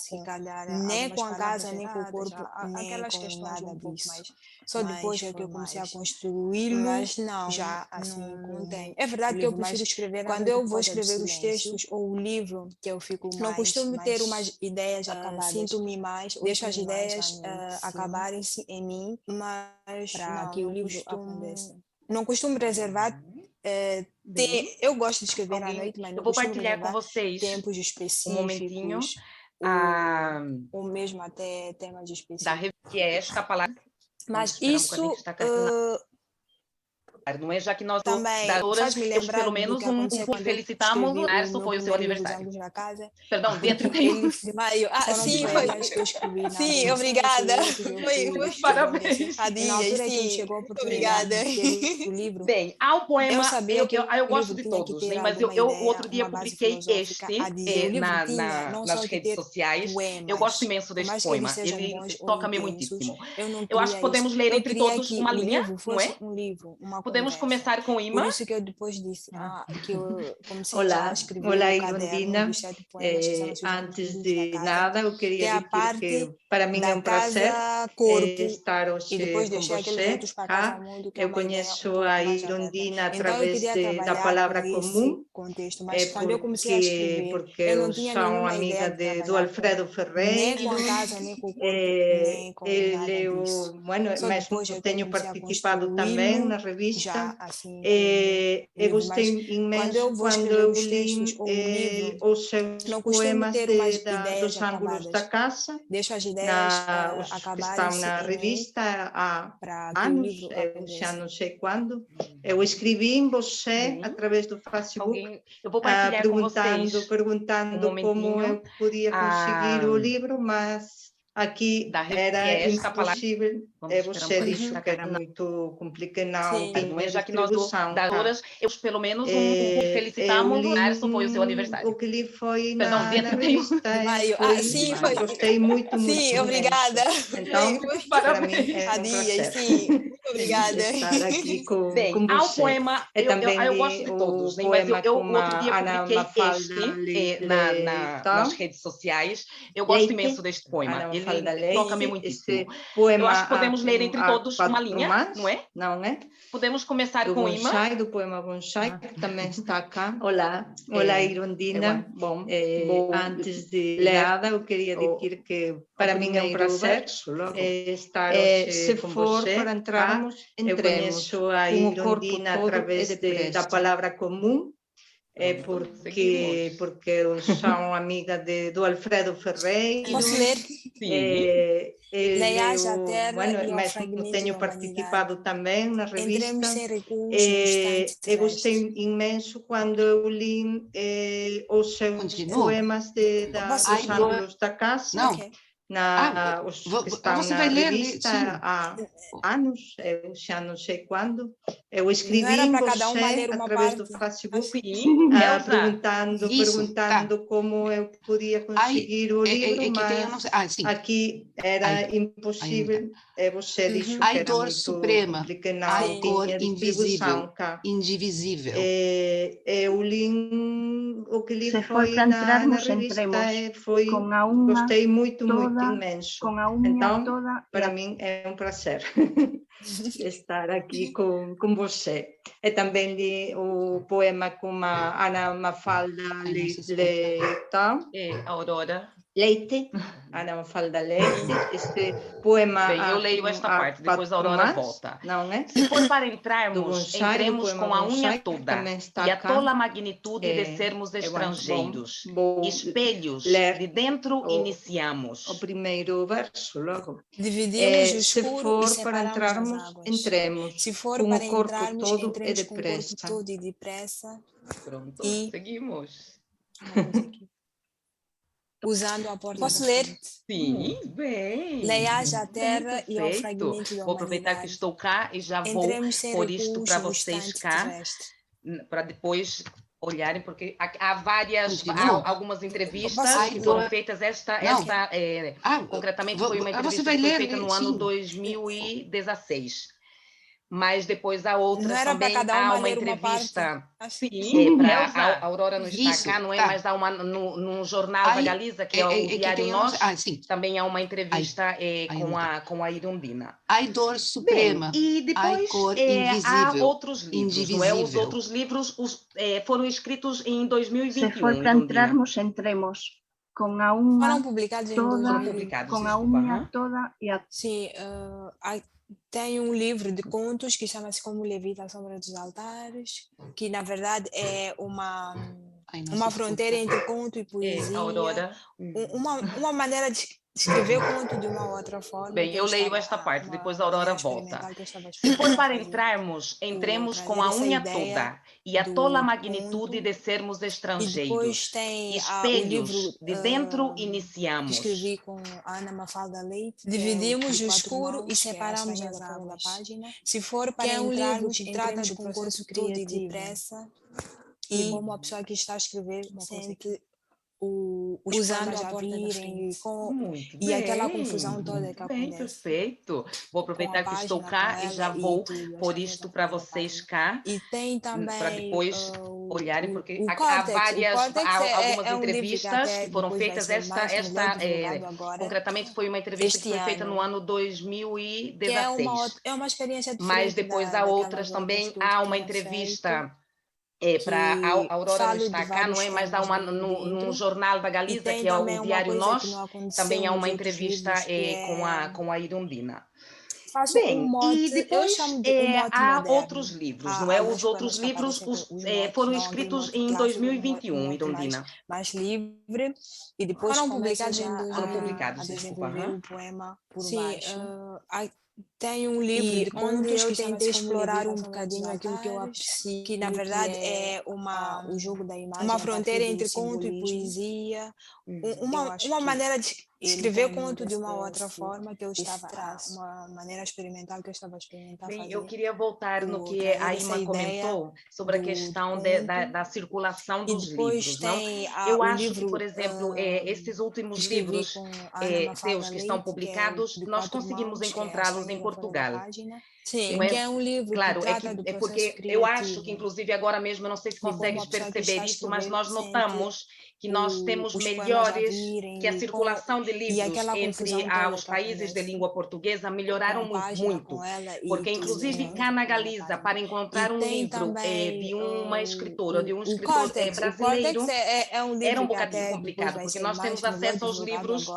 nem com a casa, nem com o corpo, nem com nada disso. Só depois é que eu comecei a construí-lo, mas não, já assim, não tenho. É verdade que eu prefiro escrever, quando eu vou escrever os textos ou o livro, que eu fico mais, não costumo ter umas ideias acabadas, sinto-me mais, deixo as ideias acabarem-se em mim, mas para que o livro aconteça. Não costumo reservar. Eu gosto de escrever à noite, mas não eu vou partilhar com vocês tempos específicos, um momentinho, ou mesmo até temas específicos. Da revista, que é esta palavra. Mas isso não é? Já que nós também faz-me lembrar pelo menos felicitamos, março foi o seu aniversário. Perdão, dia 31 de maio. Sim, foi. Sim, obrigada. Parabéns. Sim, obrigada. Bem, há um poema, eu gosto de todos, né? Mas eu outro dia publiquei nas redes sociais. Eu gosto imenso deste poema, ele toca-me muitíssimo. Eu acho que podemos ler entre todos uma linha, não é? Podemos começar com Ima. Por isso que eu depois disse que eu comecei a escrever Olá, Irondina. Antes de nada, eu queria dizer que para mim é um prazer estar hoje com você. Eu conheço a Irondina através da Palavra Comum, porque eu sou amiga do Alfredo Ferreira. Mas tenho participado também na revista. Eu gostei imenso quando eu li os seus poemas dos ângulos da casa, os que estão na revista há anos, eu já não sei quando. Eu escrevi em você através do Facebook, perguntando como eu podia conseguir o livro, mas aqui era impossível. Você disse que era muito complicado, não é? Já que nós eu pelo menos felicitamos, março foi o seu aniversário. O que li foi na revista. Sim, foi. Gostei muito. Sim, obrigada. Então, para mim é um prazer. Sim, obrigada. Estar aqui com há um você. poema, eu gosto de todos, mas eu outro dia publiquei nas redes sociais. Eu gosto imenso deste poema, ele toca-me muitíssimo. Eu acho que podemos ler entre todos uma linha, não é? Não é? Podemos começar com Ima. Do poema Bonsai, que também está cá. Olá, Irondina. Bom, antes de nada, eu queria dizer que para mim é um prazer estar se for para entrarmos, eu conheço a Irondina através da palavra comum, porque eu sou amiga do Alfredo Ferreira. Posso ler? Mas tenho participado também na revista. Eu gostei imenso quando eu li os seus poemas dos ângulos da casa. Os que estão na revista há anos, eu já não sei quando. Eu escrevi em você através do Facebook, perguntando como eu podia conseguir o livro, mas aqui era impossível. Você disse que era muito suprema, a cor invisível, indivisível. Eu li o que li foi na revista, gostei muito, imenso. Então, para mim é um prazer estar aqui com você. Eu também li o poema com a Ana Mafalda Leite, Ana Mafalda Leite, este poema... Bem, eu leio esta parte, depois a Aurora volta. Não é? Se for para entrarmos, entremos com a unha toda e a tola magnitude de sermos estrangeiros. Espelhos, de dentro iniciamos. O primeiro verso, logo. Dividimos o escuro se for para entrarmos, entremos. Se for com para o corpo entrarmos, todo entremos e com o corpo todo e depressa. Pronto, seguimos. Usando a porta. Posso ler? Sim, bem. Leiaja a terra e ao fragmento da Vou aproveitar que estou cá e já vou pôr isto para vocês cá, para depois olharem, porque há algumas entrevistas que foram feitas. Concretamente foi uma entrevista que foi feita no ano 2016. Mas depois a outra também há uma entrevista. Sim, a Aurora não está cá, não é? Mas há num jornal da Galiza, que é o Diário Nós, também há uma entrevista com a Irondina. A dor suprema. Bem, e depois há outros livros, não é? Os outros livros foram escritos em 2021. Se for para entrarmos, entremos. Com a unha foram publicados em toda, 2020. com a unha toda e a... Sim, tem um livro de contos que chama-se Como Levita à Sombra dos Altares, que na verdade é uma fronteira entre conto e poesia. Aurora. Uma maneira de escrever conto de uma outra forma. Bem, eu leio esta parte, depois a Aurora volta. Se for para entrarmos, entremos com a unha toda e a tola magnitude de sermos estrangeiros. E depois tem espelhos, de dentro iniciamos. Escrevi com a Ana Mafalda Leite. Dividimos o escuro e separamos as águas. Se for para entrarmos, que trata do processo todo e depressa. E como a pessoa que está a escrever sente usando a porta virem e aquela confusão toda que acontece. Perfeito. Vou aproveitar que estou cá e já vou pôr isto para vocês cá. E tem também para depois olharem, porque há algumas entrevistas que foram feitas. Concretamente foi uma entrevista que foi feita no ano 2016. É uma experiência diferente. Mas depois há outras também. Há uma entrevista... para a Aurora não está cá, não é? Mas há num jornal da Galiza, que é o Diário Nós, também há uma entrevista com a Irondina. Bem, e depois há outros livros, não é? Os outros livros foram escritos em 2021, Irondina. Mais livre, e depois foram publicados desculpa. O poema por baixo. Tem um livro de contos que tenta explorar um bocadinho aquilo que eu aprecio, que na verdade é o jogo da imagem, uma fronteira entre conto e poesia, uma maneira de escrever conto de uma outra forma que eu estava uma maneira experimental que eu estava a experimentar. Bem, eu queria voltar no que a Ima comentou sobre a questão da circulação dos livros. Não? Eu acho que, por exemplo, esses últimos livros seus que estão publicados, nós conseguimos encontrá-los em Portugal. Sim, não é? Que é um livro claro, que trata do processo porque criativo. eu acho que, inclusive, agora mesmo, eu não sei se consegues perceber isso, mas nós notamos que nós temos melhores, que a circulação de livros entre os países de língua portuguesa melhoraram muito, porque, inclusive, cá na Galiza, para encontrar um livro de uma escritora ou de um escritor brasileiro, era um bocadinho complicado, porque nós temos acesso aos livros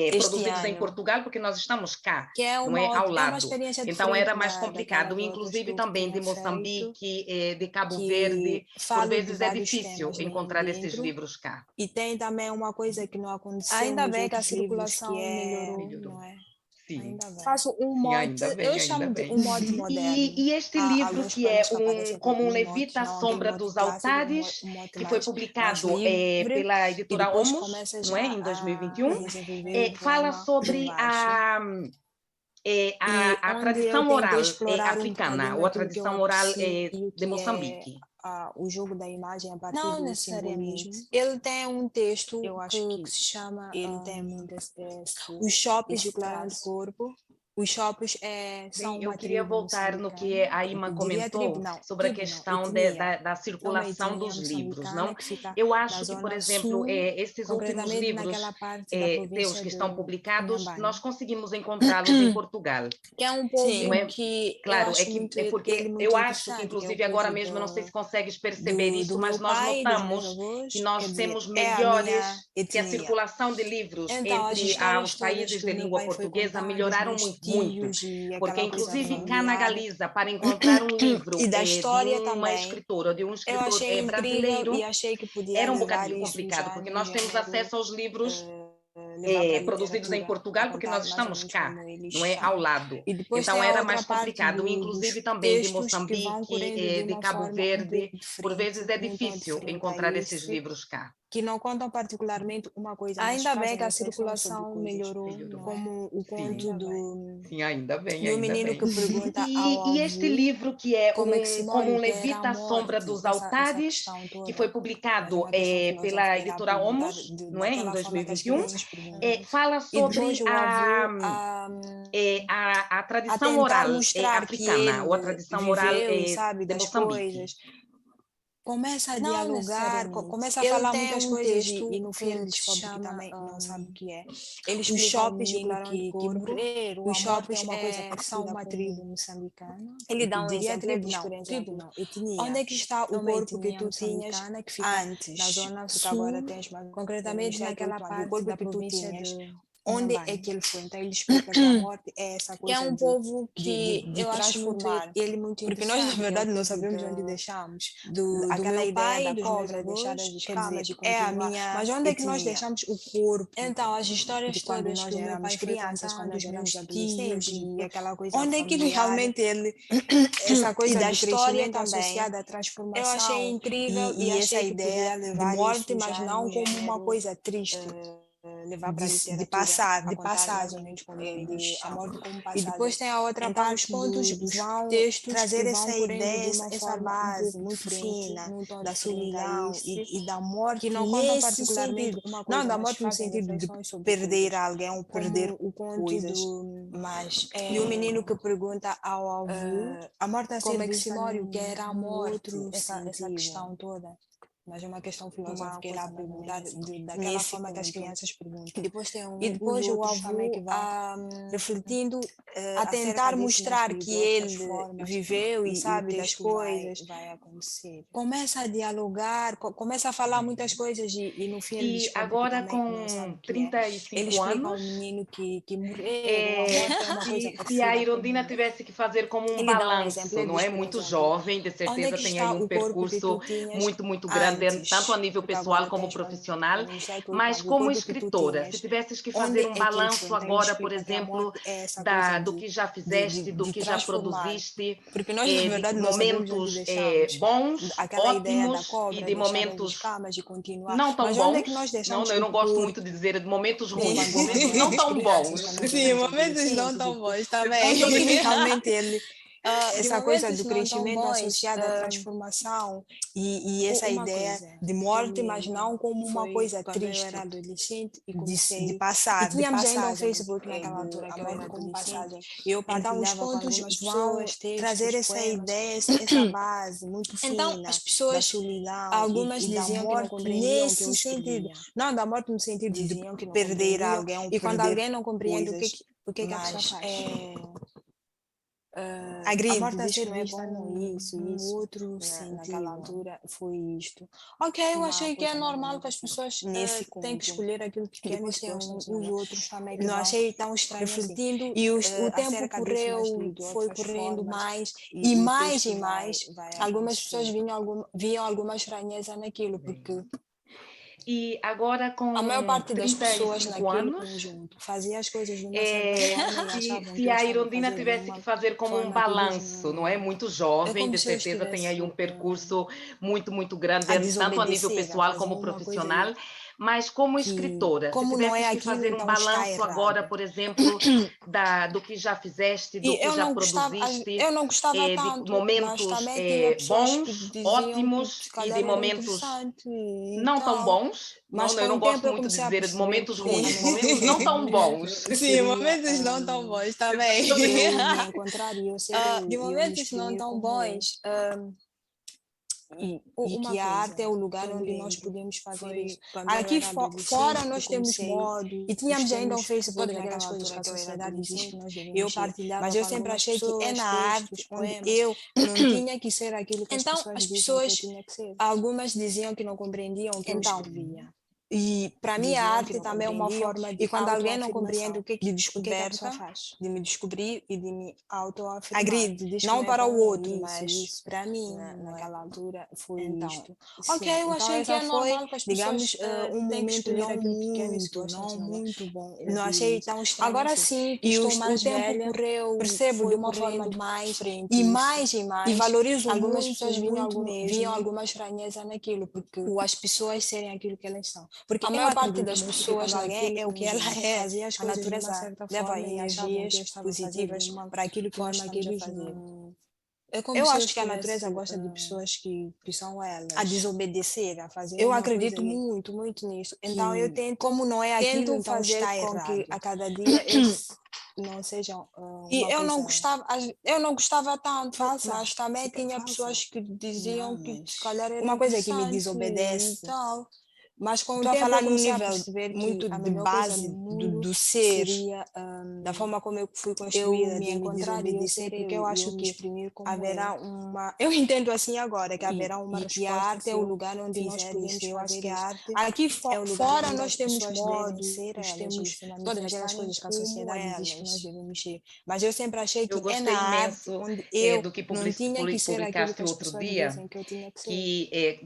produzidos em Portugal, porque nós estamos cá, não é, ao lado. Então era mais complicado, inclusive também de Moçambique, de Cabo Verde, por vezes é difícil encontrar esses livros cá. E tem também uma coisa que não aconteceu. Ainda bem que a circulação melhorou, não é? Sim. Faço um mote, eu chamo de um mote moderno. E este livro que é como um Levita à Sombra dos Altares, que foi publicado pela editora Omos, não é, em 2021, fala sobre a tradição oral africana, ou a tradição oral de Moçambique. O jogo da imagem a partir não do necessariamente. simbolismo. Ele tem um texto que se chama ele tem muitas os shoppings do corpo. Os shoppings são eu queria voltar no que a Ima comentou sobre a questão da circulação dos livros, não? Eu acho que, por exemplo, esses últimos livros teus que estão publicados, nós conseguimos encontrá-los em Portugal. Que é um povo que... Claro, porque eu acho que, inclusive, agora mesmo, não sei se consegues perceber isso, mas nós notamos que nós temos melhores, que a circulação de livros entre os países de língua portuguesa melhoraram muito, porque inclusive cá na Galiza, para encontrar um livro e da história de uma escritora ou de um escritor brasileiro, era um bocadinho complicado, porque nós temos acesso aos livros produzidos em Portugal, porque nós estamos cá, não é, ao lado. Então era mais complicado, inclusive também de Moçambique, de Cabo Verde, por vezes é difícil encontrar esses livros cá. Que não contam particularmente uma coisa. Ainda bem que a circulação melhorou, como o conto do menino que pergunta e este livro que é como um Levita à Sombra dos Altares, que foi publicado pela editora Omos, não é, em 2021, fala sobre a tradição oral africana, ou a tradição oral de Moçambique. Começa a dialogar, começa a falar muitas coisas e no fim ele descobre que também não sabe o que é. Eles os shoppings que morreram, os shoppings é uma coisa que são uma tribo moçambicana. Ele dá um exemplo, não, etnia. Onde é que está o corpo que tu tinhas que fica antes? Na zona sul, agora tens mais concretamente naquela parte da província onde é que ele foi? Então ele explica que a morte é essa coisa. Que é um povo que eu acho muito ele muito porque nós na verdade não sabemos onde deixamos aquela ideia da cobra deixar as escamas de é a minha. Mas onde é que nós deixamos o corpo? Então as histórias quando todas nós éramos crianças, quando nós éramos adolescentes e aquela coisa. Onde é que realmente ele essa coisa da história também associada à transformação? Eu achei incrível e essa ideia de morte, mas não como uma coisa triste. Levar para de passagem, a morte como passagem. E depois tem a outra então, parte os contos vão textos trazer essa ideia, essa base muito fina da solidão e da morte, que não contam particularmente não da morte no sentido de perder alguém ou perder o conto coisas, mas e o menino que pergunta ao avô a morte a como é que se morre, o que era a morte, essa questão toda. Mas é uma questão filosófica ele abre daquela forma que as crianças perguntam. E depois tem depois o avô também que vai refletindo a tentar mostrar que ele viveu e sabe das coisas. Vai acontecer. Começa a dialogar, começa a falar muitas coisas e no fim e agora com 35 anos, um menino que morreu. Se a Irondina tivesse que fazer como um balanço, não é? Muito jovem, de certeza tem aí um percurso muito grande, tanto a nível pessoal como profissional, mas como escritora, se tivesses que fazer um balanço agora, por exemplo, do que já fizeste, do que já produziste, porque nós, na verdade, momentos bons, ótimos e de momentos não tão bons, eu não gosto muito de dizer de momentos ruins, momentos não tão bons. Sim, momentos não tão bons também. Realmente ele essa coisa do crescimento associada à transformação e essa ideia de morte, mas não como uma coisa triste. Eu era adolescente e comecei de passar. E tínhamos ainda um Facebook naquela altura que eu era como passagem. Eu partilhava os contos vão trazer essa ideia, essa base muito fina. Então as pessoas, algumas diziam que não compreendiam nesse sentido. Não da morte no sentido de perder alguém. E quando alguém não compreende o que a pessoa faz. A morte a ser vista no outro sentido. Naquela altura foi isto. Ok, eu achei que é normal que as pessoas têm que escolher aquilo que querem, os outros também. Não achei tão estranho refletindo, e o tempo foi correndo mais e mais e mais. Algumas pessoas viam alguma estranheza naquilo, porque e agora com a maior parte das pessoas naquele conjunto fazia as coisas de uma certa forma. Se a Irondina tivesse que fazer como um balanço, não é? Muito jovem, de certeza tem aí um percurso muito grande, tanto a nível pessoal como profissional. Mas como escritora, se tivesse que fazer um balanço agora, por exemplo, do que já fizeste, do que já produziste, eu não gostava tanto, de momentos bons, ótimos, e de momentos não tão bons. Mas eu não gosto muito de dizer de momentos ruins, momentos não tão bons. Sim, momentos não tão bons também. De momentos não tão bons. E que a arte é o lugar onde nós podemos fazer isso. Aqui fora nós temos modo, e tínhamos ainda um Facebook naquelas coisas que a sociedade existe que nós devemos eu partilhava, mas eu sempre achei que é na arte onde eu não tinha que ser aquilo que as pessoas diziam que eu tinha que ser. Algumas diziam que não compreendiam o que eu escrevia. E para mim a arte também é uma forma de, e quando alguém não compreende o que de descoberta, de me descobrir e de me autoafirmar, não para o outro, mas para mim, naquela altura foi isto. Ok, eu achei que é normal que as pessoas, digamos, um momento não muito bom, não achei tão estranho. Agora sim, que estou mais velha, percebo de uma forma mais e mais e valorizo algumas pessoas viam alguma estranheza naquilo, porque as pessoas serem aquilo que elas são. Porque a maior parte das pessoas é o que ela é. A natureza leva energias positivas para aquilo que nós estamos a fazer. Eu acho que a natureza gosta de pessoas que são elas. A desobedecer, a fazer. Eu acredito muito nisso. Então eu tento, como não é aquilo, tento fazer com que a cada dia não sejam e eu não gostava tanto, mas também tinha pessoas que diziam que se calhar era uma coisa que me desobedece e tal. Mas com o tempo falar num nível muito de base do ser, da forma como eu fui construída, de me desobedecer, porque eu acho que haverá uma... Eu entendo assim agora, que haverá uma resposta. E a arte é o lugar onde nós podemos, eu acho que a arte... Aqui fora nós temos modos, nós temos todas aquelas coisas que a sociedade diz que nós devemos ser. Mas eu sempre achei que é na arte onde eu do que não tinha que ser aquilo que as pessoas dizem que eu tinha que ser.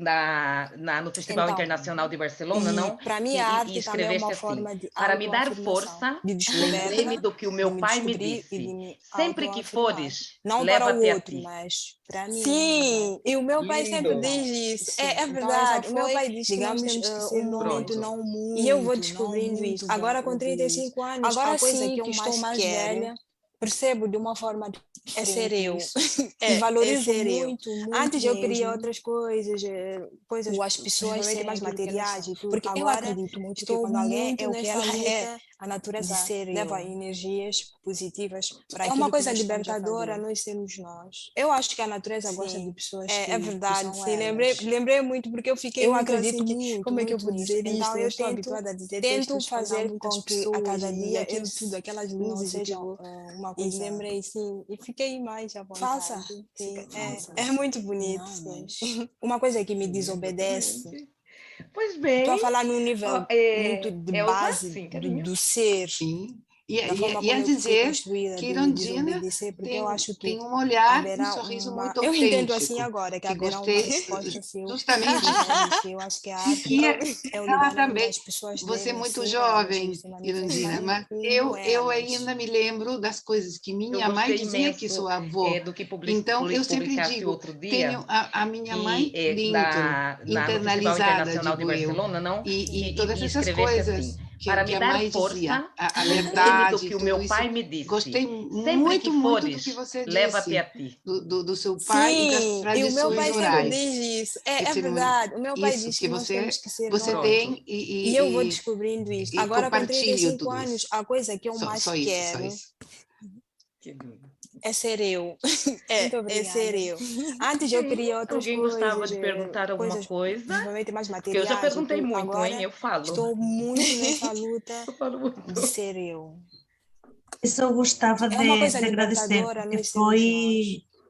No Festival Internacional de Barcelona, não? Para mim, a arte também é uma forma de para me dar força, lembrei-me do que o meu pai me disse. Sempre que fores, não para o outro, mas para mim. Sim, e o meu pai sempre diz isso. É verdade. O meu pai diz que nós temos que ser um momento não muito. E eu vou descobrindo isso. Agora com 35 anos, agora sim que estou mais velha, percebo de uma forma é ser eu. E valorizo muito. Antes eu queria outras coisas, as pessoas serem mais materiais e tudo. Porque agora, eu acredito muito que quando alguém é o que ela é, a natureza leva energias positivas para aquilo. É uma coisa libertadora nós sermos nós. Eu acho que a natureza gosta de pessoas que é verdade, sim. Lembrei muito porque eu fiquei eu acredito muito. Como é que eu vou dizer isso? Então eu estou habituada a dizer tento fazer com que a cada dia tudo aquelas luzes sejam uma coisa. E lembrei sim, e fiquei mais à vontade. Falsa. Sim, é muito bonito. Não, sim. Uma coisa que me desobedece. Pois bem. Estou a falar num nível muito de base do ser. Sim. E a dizer que Irondina tem um olhar, um sorriso muito autêntico. Eu entendo assim agora, que haverá uma resposta justamente eu acho que a arte é o lugar também, das pessoas você é muito jovem, Irondina, mas eu ainda me lembro das coisas que minha mãe dizia que sou avó. Então, eu sempre digo, tenho a minha mãe dentro, internalizada, digo eu. E todas essas coisas... para me dar força, a verdade, do que o meu pai me disse. Gostei sempre muito, que fores, muito do que você disse. leva-te a ti. Do seu pai e das tradições o meu pai orais. Sempre diz isso. É verdade. O meu pai diz que nós temos que ser você tem e eu vou descobrindo isso. Agora, com 35 anos, a coisa que eu mais quero é ser eu. É ser eu. Antes eu queria outras Alguém coisas. Alguém gostava de perguntar alguma coisa? Provavelmente mais materiais. Porque eu já perguntei muito, agora, hein? Eu falo. Estou muito nessa luta de ser eu. Eu só gostava de agradecer, porque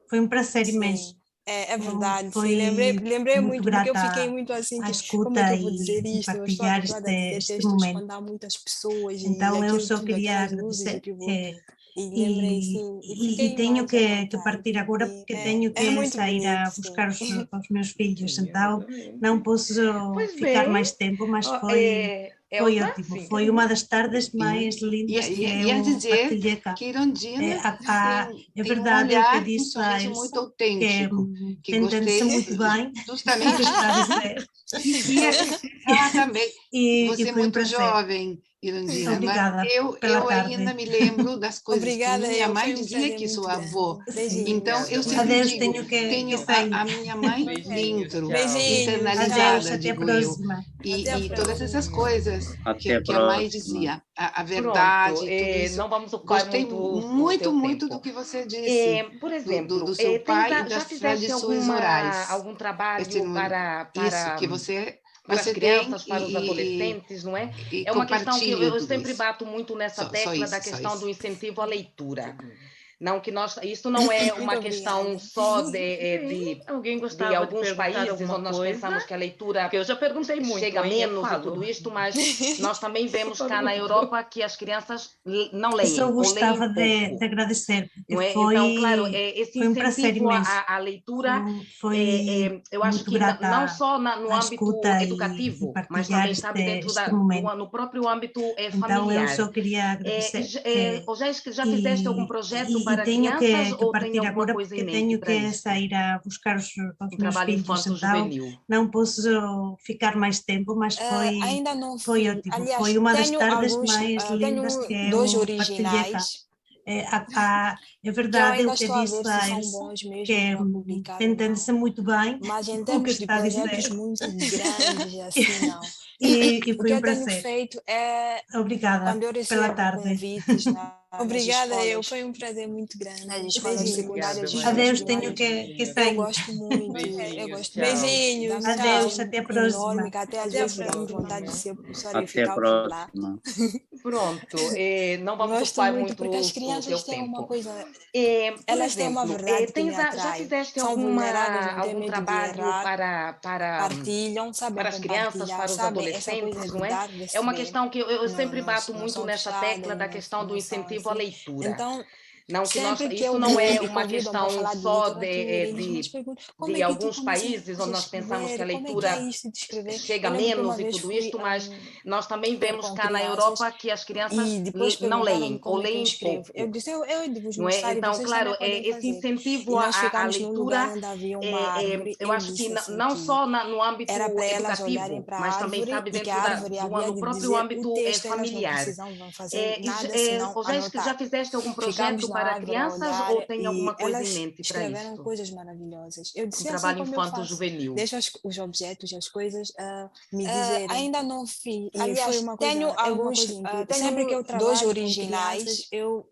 foi um prazer imenso. É verdade, sim. Lembrei muito porque eu fiquei muito assim, como é que eu vou dizer isto? Partilhar este momento. Muitas pessoas, então eu só queria agradecer e tenho que partir agora porque tenho que sair a buscar os meus filhos, então não posso ficar mais tempo, mas foi ótimo, foi uma das tardes mais lindas que eu partilhei cá. Que Irondina é verdade o que disse a eles, muito autêntico, que entende-se muito bem justamente o que está a dizer. Também, você é muito jovem, Irondina, obrigada eu ainda me lembro das coisas que minha mãe dizia que sua avó. Então, eu sempre digo, tenho a minha mãe dentro, internalizada, digo eu. E todas essas coisas que a mãe dizia, a verdade, tudo isso. Não vamos ocupar Gostei muito do que você disse, por exemplo, do seu pai e das tradições orais. Algum trabalho para isso que você as crianças, para os adolescentes, não é? É uma questão que eu sempre bato muito nessa tecla da questão do incentivo à leitura. Não que isso não é uma questão só de alguns países onde nós pensamos que a leitura, que eu já perguntei muito, chega menos e tudo isto, mas nós também vemos cá na Europa que as crianças não leem. Eu gostava de agradecer. Não é? Então, claro, esse incentivo à leitura, eu acho que não só no âmbito educativo, mas também sabe dentro no próprio âmbito familiar. Então eu só queria agradecer. Já fizeste algum projeto para tenho crianças que partir agora porque tenho que sair a buscar os meus filhos, então não posso ficar mais tempo, mas foi ótimo. Aliás, foi uma das tardes mais lindas que eu partilhei cá. É verdade o que disse a Elsa, que entende-se muito bem mas em termos de projetos muito grandes, assim, não. E foi um prazer. O que eu tenho feito é... Obrigada pela tarde. Convites Obrigada, foi um prazer muito grande. Nas escolas secundárias. Adeus, tenho que sair. Eu gosto muito. Beijinhos. Adeus, até a próxima. Enorme, que até às vezes tenho vontade de ser professora e Até ficar a por lá. próxima. Pronto, não vamos ocupar muito porque as crianças têm uma coisa... Elas têm uma verdade que me atrai. Já fizeste São vulneráveis, não têm algum medo de trabalho errar, para partilham, sabem para as crianças, para os adolescentes, não é? É uma questão que eu sempre bato muito nessa tecla da questão do incentivo à leitura. Então, não que isso não é uma questão só de alguns países onde nós pensamos que a leitura chega menos e tudo isto, mas nós também vemos cá na Europa que as crianças não leem ou leem pouco. Eu disse, eu vos mostrar. Então, claro, esse incentivo à leitura, eu acho que não só no âmbito educativo, mas também, sabe, dentro no próprio âmbito familiar. Já fizeste algum projeto para crianças ou tem alguma coisa em mente para isso? Escreveram coisas maravilhosas. Eu disse, trabalho infanto-juvenil. Deixa os objetos, as coisas me dizerem. Ainda não fiz. Aliás, foi uma coisa, tenho alguns, sempre que eu trabalho 2 originais, eu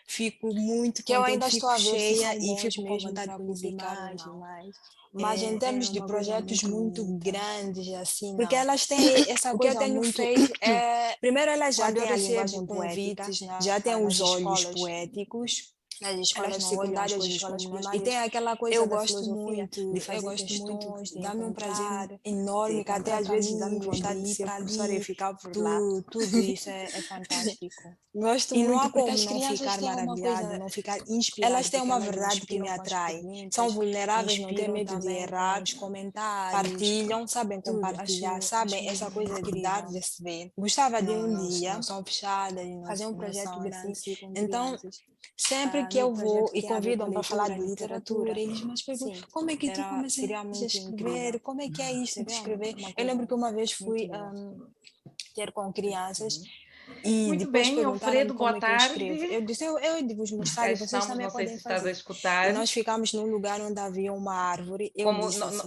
fico muito que eu ainda estou a ver cheia e fico com vontade de publicar mais. Mas em termos de projetos muito grandes, assim, porque elas têm essa coisa que eu tenho feito primeiro elas já têm a linguagem poética, já têm os olhos poéticos. Nas escolas secundárias e escolas primárias. E tem aquela coisa eu gosto muito de fazer questões, dá-me um prazer enorme, que até às vezes dá-me vontade de ser professora e ficar por lá. Tudo isso é fantástico. Gosto e muito, não há como não ficar maravilhada, não ficar inspirada. Elas têm uma verdade que me atrai. São vulneráveis, não têm medo de errar, partilham, sabem compartilhar, sabem essa coisa de dar, de receber. Gostava de um dia fazer um projeto grande. Então, sempre que eu vou e convidam para falar de literatura, eles me perguntam como é que tu começaste a escrever, como é que é isso de escrever. Eu lembro que uma vez fui ter com crianças. E muito bem, Alfredo, boa tarde. Eu disse, eu de vos mostrar, e vocês também podem fazer. A escutar. E nós ficamos num lugar onde havia uma árvore.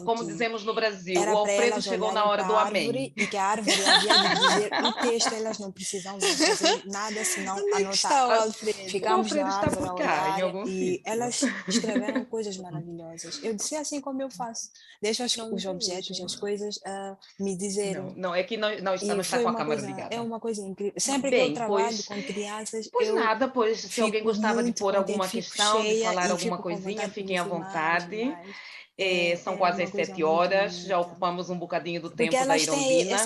Como dizemos no Brasil, o Alfredo chegou na hora do amém. E que a árvore havia de dizer o texto, elas não precisavam fazer nada senão anotar. Ficamos na árvore a olhar e elas escreveram coisas maravilhosas. Eu disse, assim como eu faço. Deixo os objetos, as coisas me dizerem. Não, é que não está com a câmera ligada. É uma coisa incrível. Sempre que eu trabalho com crianças... Pois se alguém gostava de pôr alguma questão, de falar alguma coisinha, fiquem à vontade. São quase as 7 horas, já ocupamos um bocadinho do tempo da Irondina.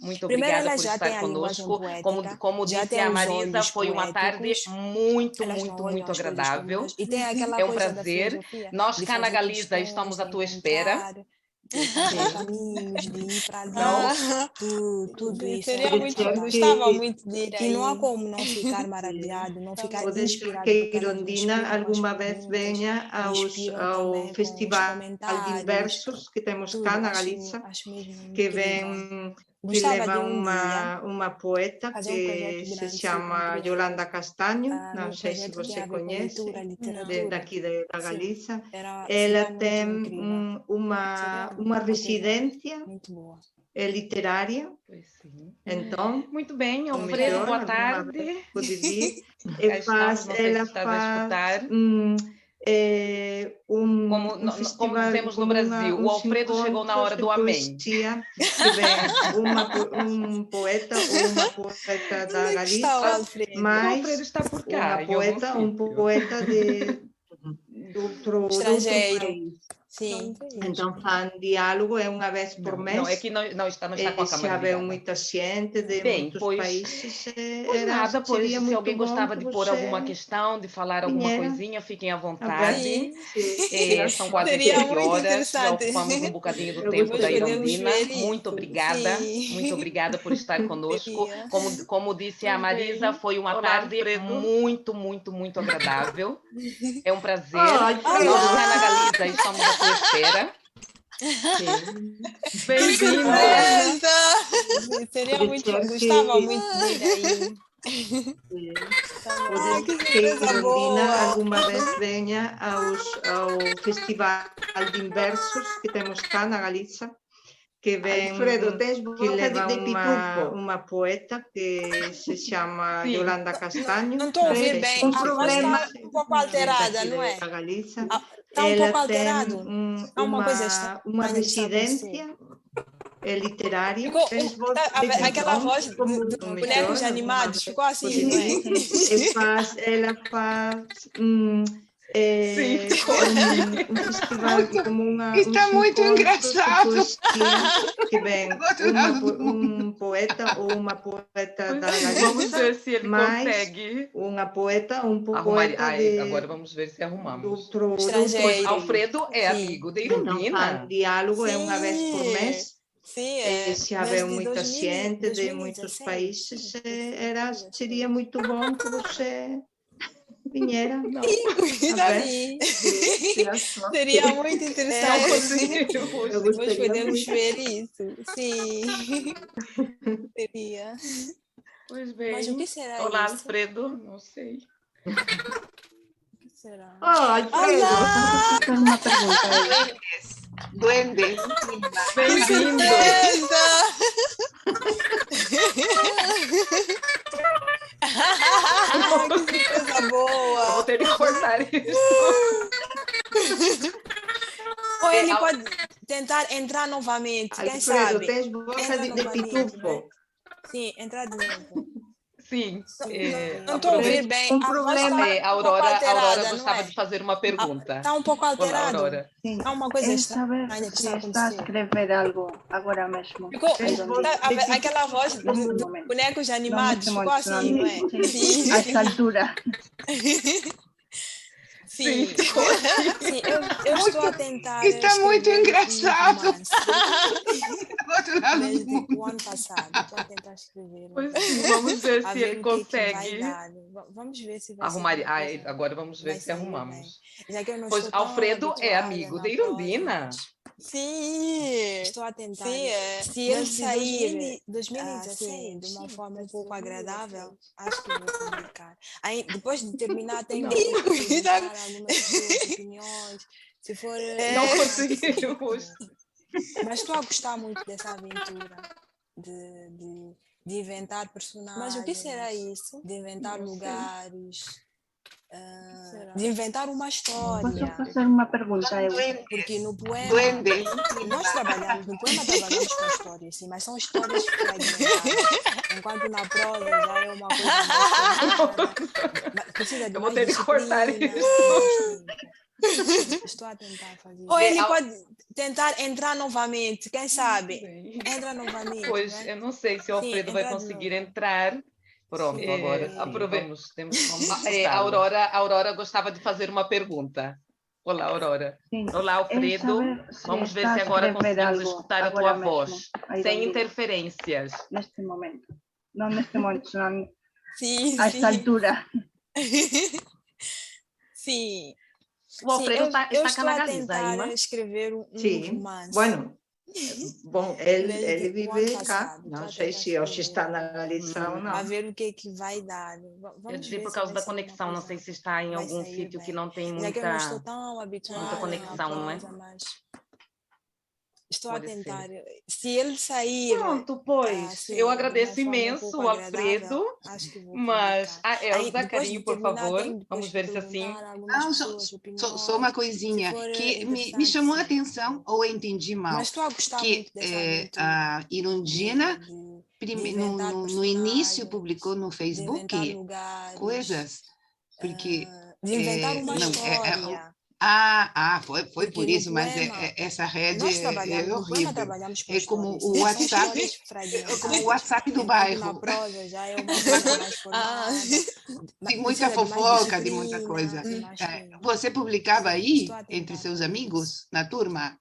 Muito obrigada por estar conosco. Como disse a Marisa, foi uma tarde muito agradável. É um prazer. Nós cá na Galiza estamos à tua espera. Caminhos de ir para ali, tudo isso. Gostava muito de ir aí. E não há como não ficar maravilhado, não ficar inspirado. Que Irondina alguma vez venha ao Festival de Versos que temos cá na Galiza, que vem... que leva uma poeta que se chama Yolanda Castanho, não sei se você conhece, daqui da Galiza. Ela tem uma residência literária. Então, muito bem, Alfredo, boa tarde. Ela faz como dizemos no Brasil, o Alfredo chegou na hora do amém. Que vem um poeta ou uma poeta da Galiza, mas o Alfredo está por cá, um poeta de outro país. Sim. Então, faz diálogo uma vez por mês. Não, é que não está com a câmera ligada. Já veio muita gente de muitos países. Se alguém gostava de pôr alguma questão, de falar alguma coisinha, fiquem à vontade. São quase 7 horas, já ocupamos um bocadinho do tempo da Irondina. Muito obrigada por estar conosco. Como disse a Marisa, foi uma tarde muito agradável. É um prazer. Nós cá na Galiza estamos à tua espera. Bem-vindo! Gostava muito de ir aí. Que Irondina alguma vez venha ao Festival de Versos que temos cá na Galiza, que vem, que leva uma poeta que se chama Yolanda Castanho. Não estou a ouvir bem, um problema um pouco alterada, não é? Está um pouco alterado. Uma residência literária. Aquela voz de bonecos animados ficou assim, não é? Ela faz um festival como uma... Está muito engraçado. Que vem um poeta ou uma poeta da Galiza. Vamos ver se ele consegue. Um poeta agora vamos ver se arrumamos. Estrangeiro. Alfredo é amigo de Irondina. Então, diálogo é uma vez por mês. Sim, se houver muita gente de muitos países, seria muito bom que você vinha. Seria muito interessante. Nós podemos ver isso. Sim. Seria. Pois bem. Mas o que será Olá, isso? Alfredo. Não sei. O que será? Alfredo. Tenho uma pergunta. Duende. Bem-vindo. Que coisa boa. Vou ter que cortar isso. Ou ele pode tentar entrar novamente, quem sabe? Tens boca de pitufo. Sim, entrar de novo. Sim. Não estou a ouvir bem. Um problema. A Aurora gostava de fazer uma pergunta. Está um pouco alterado. Olá, Aurora. Há uma coisa estranha que que está a está a acontecer. escrever algo agora mesmo. Aquela voz de bonecos animados ficou assim, não é? Sim. A esta altura. Sim, eu estou a tentar. Está muito engraçado. Desde o ano passado, estou a tentar escrever. Vamos ver se ele consegue. Vamos ver se vai arrumar. Agora vamos ver se arrumamos. Já que eu não Pois Alfredo é amigo de Irondina. Sim. Estou a tentar. Sim, se ele sair 2016, de uma forma um pouco agradável, acho que vou publicar. Aí, depois de terminar, tenho Não. que perguntar algumas pessoas, opiniões. Se for. Não conseguimos. Mas estou a gostar muito dessa aventura de inventar personagens. Mas o que será isso? De inventar Não sei. lugares. De inventar uma história. Posso fazer uma pergunta? Porque no poema, Duende. nós trabalhamos com histórias, sim, mas são histórias fragmentadas. Enquanto na prosa já é uma coisa mais precisa de Eu vou mais ter que cortar disciplina, isso. Estou a tentar fazer. Ou ele pode tentar entrar novamente, quem sabe? Entra novamente. Pois, né? eu não sei se o Sim, Alfredo vai entrar de conseguir novo. entrar. Pronto, Sim, agora sim. aproveita. Vamos a Aurora gostava de fazer uma pergunta. Olá, Aurora. Sim. Olá, Alfredo. Vamos ver se agora conseguimos escutar a tua voz, sem interferências. Neste momento. Não neste momento, senão Sim, a esta altura. Sim. O Alfredo está estou na a Galiza, tentar Ima? escrever um Sim, romance. bueno, bom, ele Desde o vive ano cá, passado, não estou a sei tentar se hoje escrever. está na Galiza ou A não. ver o que é que vai dar. Eu Vamos disse ver por se causa vai da ser uma conexão, não coisa sei se está em vai algum sair sítio que bem. não tem Já que eu não estou muita... tão habituada conexão, à não é? prosa, mas estou Pode a tentar. ser. Se ele sair Pronto, pois. assim, Eu de agradeço uma forma um imenso pouco o agradável, Alfredo, acho que vou mas publicar. a Elza, Depois carinho, de por terminar, favor. tenho depois Vamos que ver se assim... perguntar a algumas Não, pessoas, só opiniões. uma Se coisinha for que me interessante, chamou a sim. atenção, ou eu entendi mal, Mas estou a gostar que muito dessa aventura. a Irundina, de no inventar início, personagens, publicou no de Facebook inventar lugares, coisas, porque... de inventar uma não, história. foi Porque por no isso, mas poema, essa rede nós é trabalhamos, no poema horrível. trabalhamos com É como histórias, o sim, mas são WhatsApp, histórias fragmentadas. como o WhatsApp do Enquanto bairro. na prosa já é uma coisa mais formada. Tem muita Precisa de mais fofoca, de muita disciplina coisa. e mais coisa. Você publicava Sim, aí, estou a tentar entre seus fazer amigos, na turma?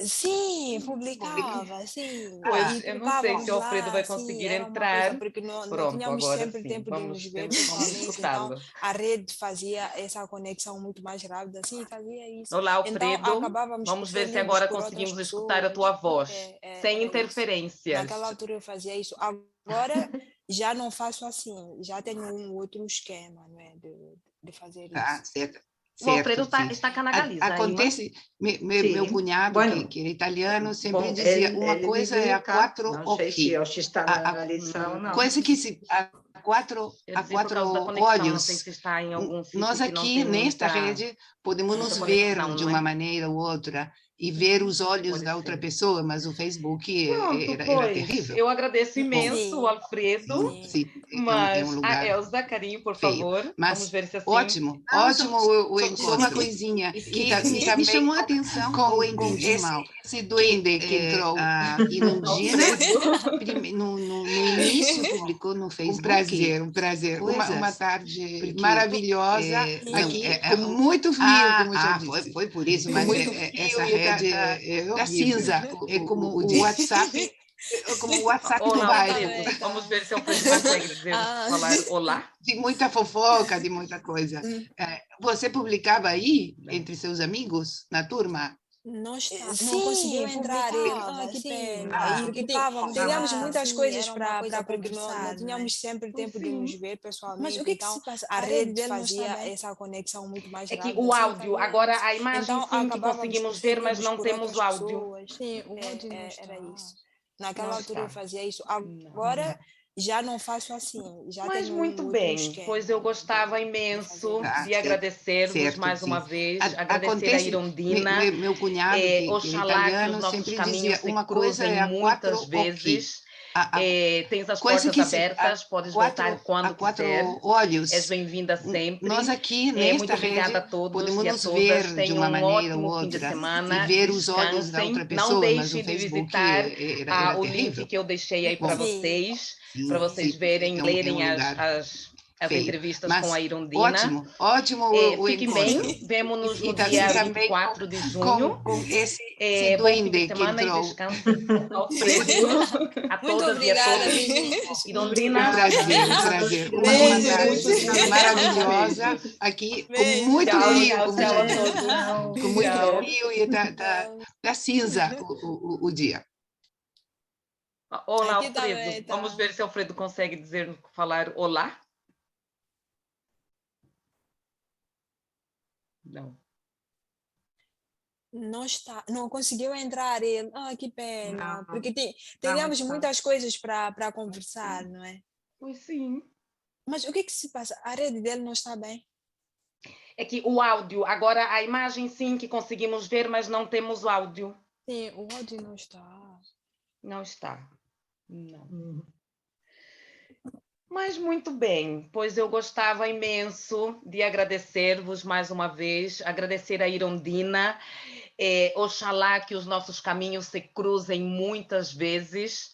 Sim, publicava, sim. Pois, E eu não sei se trocávamos o Alfredo lá, vai sim, conseguir era uma coisa, entrar. porque não Pronto, tínhamos agora sempre sim. tempo de nos ver Vamos pessoalmente, então escutá-lo. a rede fazia essa conexão muito mais rápida, sim, fazia isso. Olá, Então Alfredo. acabávamos Vamos por ver ser se lidos agora por outras conseguimos escutar a tua pessoas. voz, sem Era isso. interferências. Naquela altura eu fazia isso. Agora já não faço assim, já tenho um outro esquema, não é, de fazer Tá, isso. certo. O Alfredo Certo, sim. está cá na Galiza, Acontece, meu cunhado, Bueno, que era italiano, sempre bom, dizia, ele uma coisa é vive a cá, quatro não sei se occhi. hoje está na Galiza ou não. Coisa que se a quatro Eu disse por causa da conexão, não sei olhos. se está em algum sítio Nós que não aqui, tem nesta muita... rede, podemos muita nos conexão, ver de não uma é? maneira ou outra e ver os olhos Pode da outra ser. pessoa, mas o Facebook Pronto, era pois. terrível. Eu agradeço Bom, imenso o Sim, Alfredo, sim. sim, é um mas a lugar Elza, carinho, por feio. favor. Mas Vamos ver se assim... ótimo, Não, ótimo o encontro. Só uma coisinha que me chamou a atenção, ou eu entendi mal. Esse duende que entrou, a Irundina, no início publicou no Facebook. Um prazer. Uma tarde maravilhosa aqui, com muito frio, como já disse. Foi por isso, mas essa rede da cinza, é como o WhatsApp. Como o WhatsApp do Olá, bairro. Alfredo. Vamos ver se o Alfredo consegue dizer, falar olá. De muita fofoca, de muita coisa. Você publicava aí, entre seus amigos, na turma? Não Sim, conseguiu entrar. que Sim, pena. porque Teríamos muitas coisas para porque conversar, não tínhamos sempre tempo de nos ver pessoalmente. Mas o que então, se passa? a rede dele não fazia está bem. essa conexão muito mais É que rápida. o Sim, áudio, fazia agora isso. a imagem Então, sim que acabávamos conseguimos por ser ver, mas lidos não por temos outras o áudio. pessoas. Sim, o áudio não está. Era isso. Naquela Não altura eu está. fazia isso. Agora já não faço assim. Já Mas tenho muito outro bem, esquema pois eu gostava de imenso fazer de isso. agradecer-vos mais uma vez, agradecer a Acontece, Irondina. meu cunhado, que é Oxalá que os italiano, nossos sempre caminhos dizia, se uma coisa cruzem é a quatro muitas occhi. vezes. Tens as Coisa portas que se abertas, podes voltar quando quatro quiser. olhos. És bem-vinda sempre. Nós aqui, Muito nesta obrigada a rede, todos podemos e a nos todas. ver de Tenham uma um maneira ou ótimo fim de outra semana. e ver os olhos da outra Descansem. Não pessoa, mas o deixem de Facebook visitar era o terrível. link que eu deixei aí para Bom, vocês, sim, para vocês sim, verem, é um lerem lugar. as entrevistas com a Irondina. Ótimo o fiquem bem, vemo-nos no dia 24 de junho. Com esse duende que entrou. A todas e a todos. Irondina, um prazer. Uma tarde maravilhosa aqui, com muito frio. Com muito frio e tá cinza o dia. Olá, Alfredo. Vamos ver se o Alfredo consegue falar olá. Não. Não conseguiu entrar ele. Que pena. Não, porque teríamos muitas coisas para conversar, não é? Pois sim. Mas o que se passa? A rede dele não está bem? É que o áudio, agora a imagem sim que conseguimos ver, mas não temos o áudio. Sim, o áudio não está. Não está. Não. Mas muito bem, pois eu gostava imenso de agradecer-vos mais uma vez, agradecer a Irondina. Oxalá que os nossos caminhos se cruzem muitas vezes.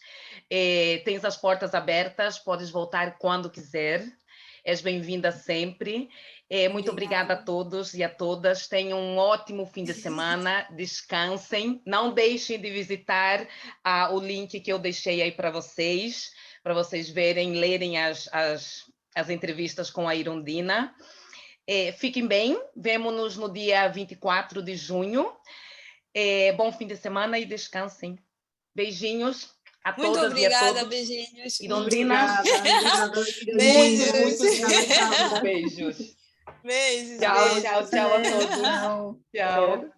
Tens as portas abertas, podes voltar quando quiser. És bem-vinda sempre. Muito obrigada a todos e a todas. Tenham um ótimo fim de semana. Descansem. Não deixem de visitar o link que eu deixei aí para vocês verem, lerem as entrevistas com a Irondina. Fiquem bem. Vemo-nos no dia 24 de junho. Bom fim de semana e descansem. Beijinhos. A muito todas obrigada, e a todos. Beijinhos. Irondina. Beijos. Beijos. Beijos. Tchau a todos. Tchau.